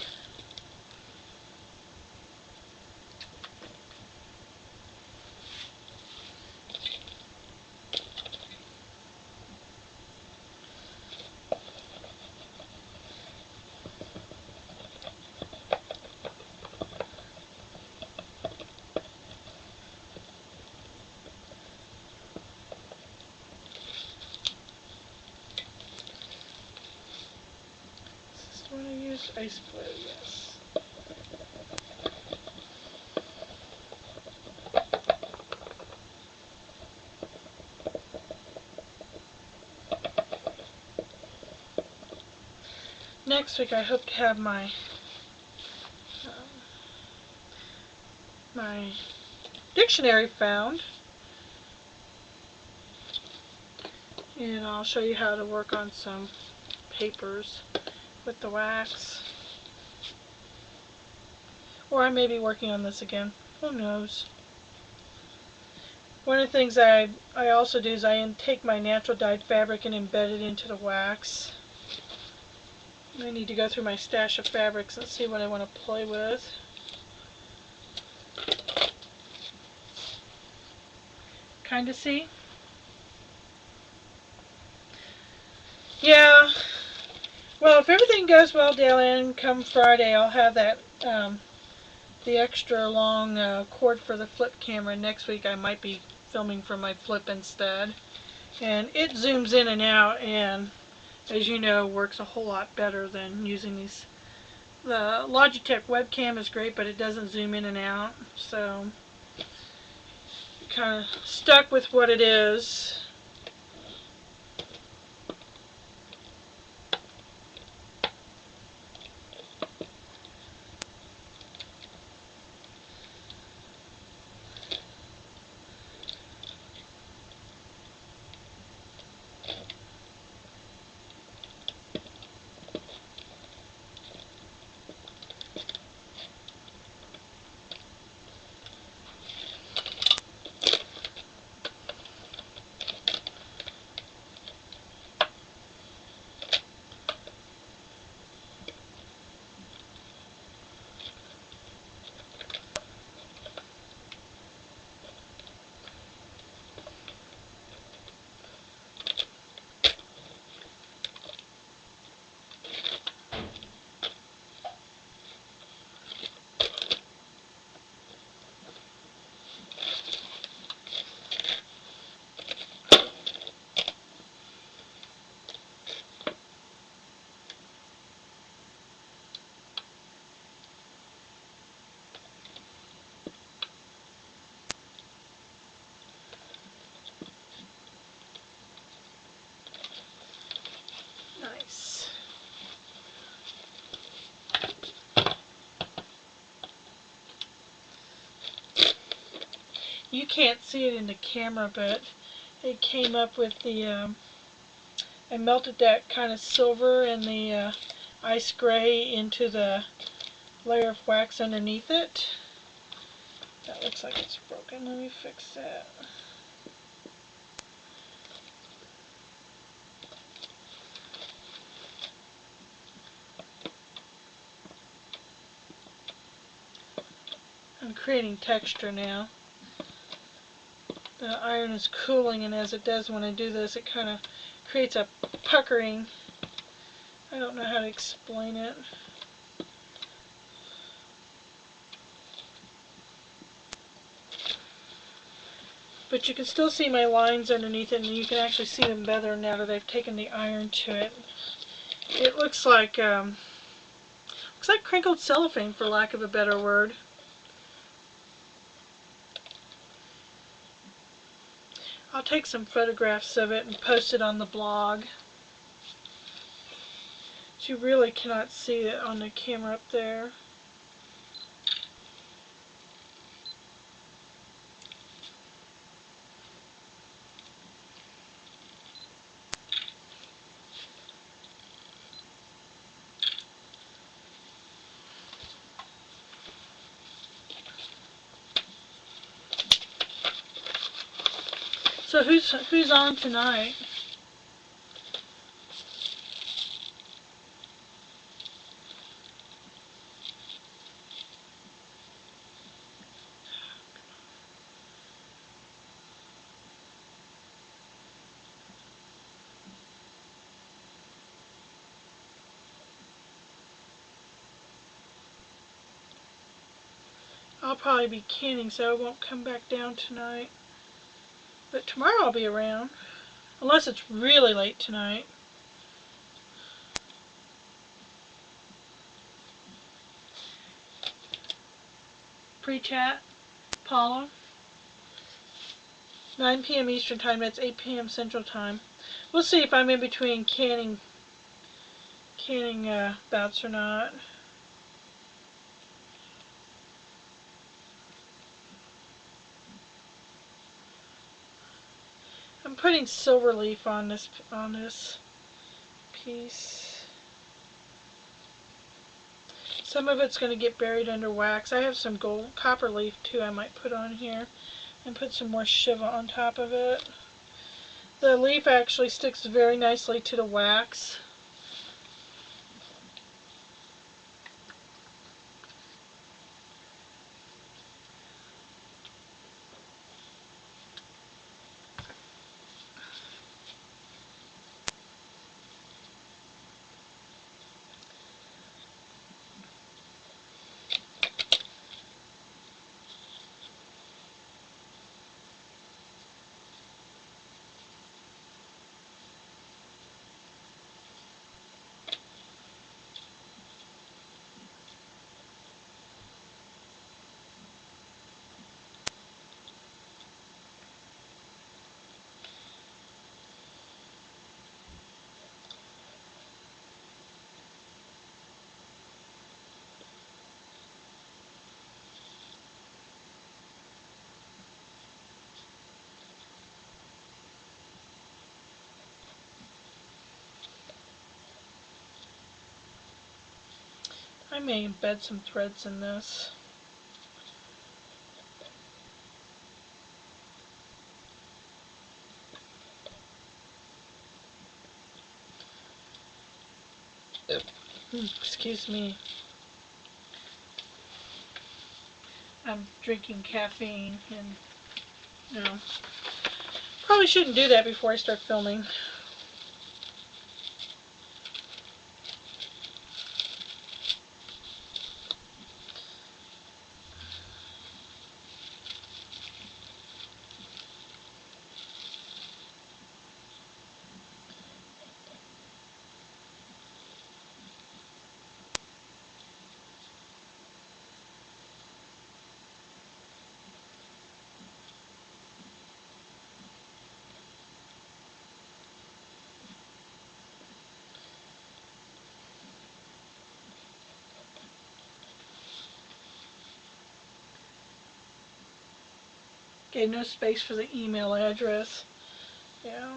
Want to use ice blue, yes. Next week I hope to have my my dictionary found, and I'll show you how to work on some papers with the wax. Or I may be working on this again. Who knows? One of the things I also do is I take my natural dyed fabric and embed it into the wax. I need to go through my stash of fabrics and see what I want to play with. Kind of see? Yeah. Well, if everything goes well, Dalen, come Friday, I'll have that the extra long cord for the flip camera. Next week I might be filming from my flip instead. And it zooms in and out, and as you know, works a whole lot better than using these. The Logitech webcam is great, but it doesn't zoom in and out, so kind of stuck with what it is. Nice. You can't see it in the camera, but it came up with the, I melted that kind of silver and the ice gray into the layer of wax underneath it. That looks like it's broken. Let me fix that. I'm creating texture now. The iron is cooling, and as it does when I do this, it kind of creates a puckering. I don't know how to explain it. But you can still see my lines underneath it, and you can actually see them better now that I've taken the iron to it. It looks like crinkled cellophane, for lack of a better word. I'll take some photographs of it and post it on the blog. But you really cannot see it on the camera up there. So who's on tonight? I'll probably be canning, so I won't come back down tonight. But tomorrow I'll be around, unless it's really late tonight. Pre-chat, Paula. 9 p.m. Eastern Time, that's 8 p.m. Central Time. We'll see if I'm in between canning bouts or not. I'm putting silver leaf on this piece. Some of it's going to get buried under wax. I have some copper leaf too I might put on here, and put some more shiva on top of it. The leaf actually sticks very nicely to the wax. I may embed some threads in this. Excuse me. I'm drinking caffeine and, you know, probably shouldn't do that before I start filming. Gave no space for the email address. Yeah.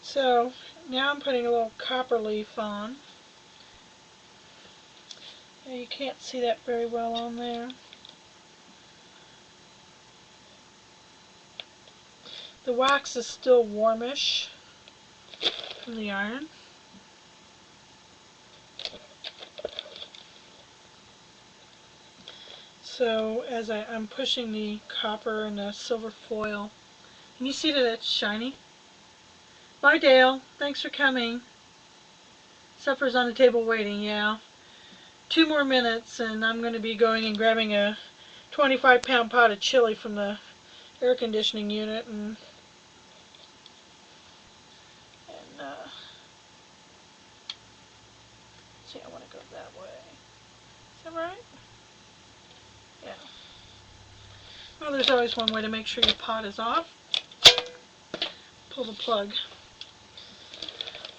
So now I'm putting a little copper leaf on. You can't see that very well on there. The wax is still warmish from the iron. So as I'm pushing the copper and the silver foil, can you see that it's shiny? Bye, Dale. Thanks for coming. Supper's on the table waiting, yeah. 2 more minutes and I'm going to be going and grabbing a 25-pound pot of chili from the air conditioning unit and see, I want to go that way. Is that right? Yeah. Well, there's always one way to make sure your pot is off. Pull the plug.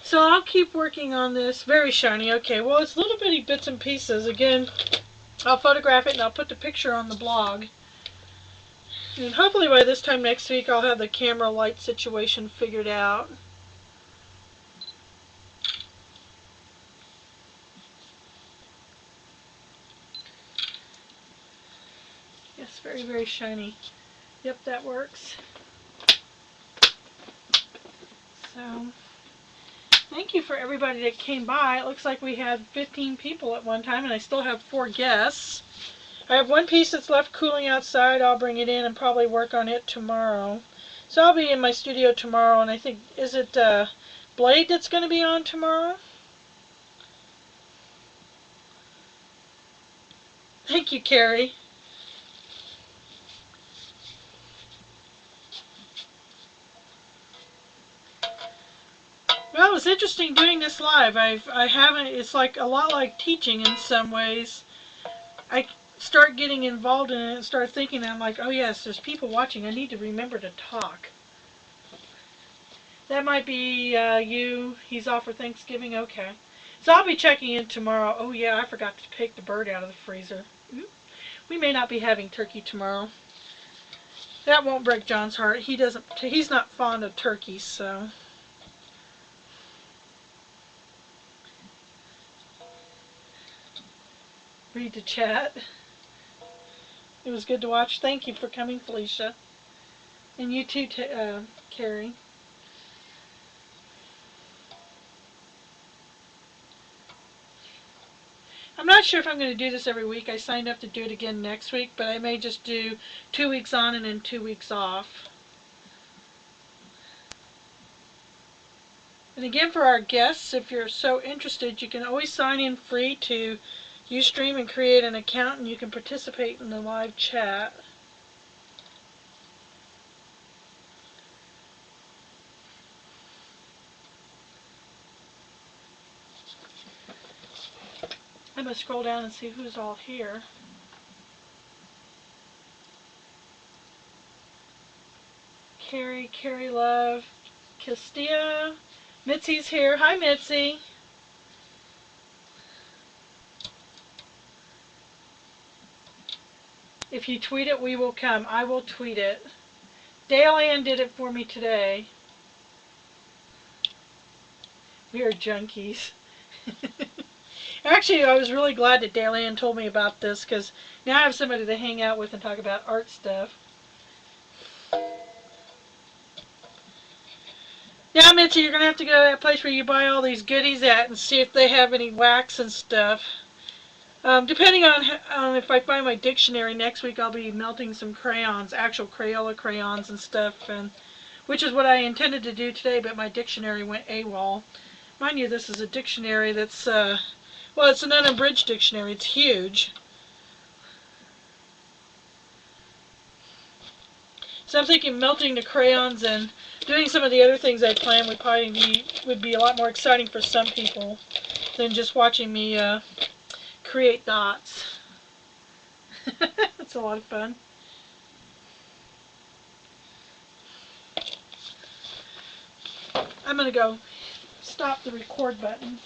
So I'll keep working on this. Very shiny. Okay, well, it's little bitty bits and pieces. Again, I'll photograph it and I'll put the picture on the blog. And hopefully by this time next week I'll have the camera light situation figured out. Yes, very, very shiny. Yep, that works. So, thank you for everybody that came by. It looks like we had 15 people at one time and I still have 4 guests. I have one piece that's left cooling outside. I'll bring it in and probably work on it tomorrow. So I'll be in my studio tomorrow, and I think, is it Blade that's going to be on tomorrow? Thank you, Carrie. Well, it's interesting doing this live. I haven't, it's like a lot like teaching in some ways. I start getting involved in it and start thinking, I'm like, oh yes, there's people watching. I need to remember to talk. That might be you. He's off for Thanksgiving. Okay. So I'll be checking in tomorrow. Oh yeah, I forgot to take the bird out of the freezer. We may not be having turkey tomorrow. That won't break John's heart. He's not fond of turkey, so. Read the chat. It was good to watch. Thank you for coming, Felicia. And you too, Carrie. I'm not sure if I'm going to do this every week. I signed up to do it again next week, but I may just do 2 weeks on and then 2 weeks off. And again, for our guests, if you're so interested, you can always sign in free to Ustream and create an account, and you can participate in the live chat. I'm going to scroll down and see who's all here. Carrie Love, Castilla. Mitzi's here. Hi, Mitzi. If you tweet it, we will come. I will tweet it. Dale Ann did it for me today. We are junkies. Actually, I was really glad that Dale Ann told me about this because now I have somebody to hang out with and talk about art stuff. Now, Mitzi, you're going to have to go to that place where you buy all these goodies at and see if they have any wax and stuff. Depending on if I find my dictionary next week, I'll be melting some crayons, actual Crayola crayons and stuff, and which is what I intended to do today, but my dictionary went AWOL. Mind you, this is a dictionary that's, well, it's an unabridged dictionary. It's huge. So I'm thinking melting the crayons and doing some of the other things I planned would probably be a lot more exciting for some people than just watching me create dots. It's a lot of fun. I'm going to go stop the record button.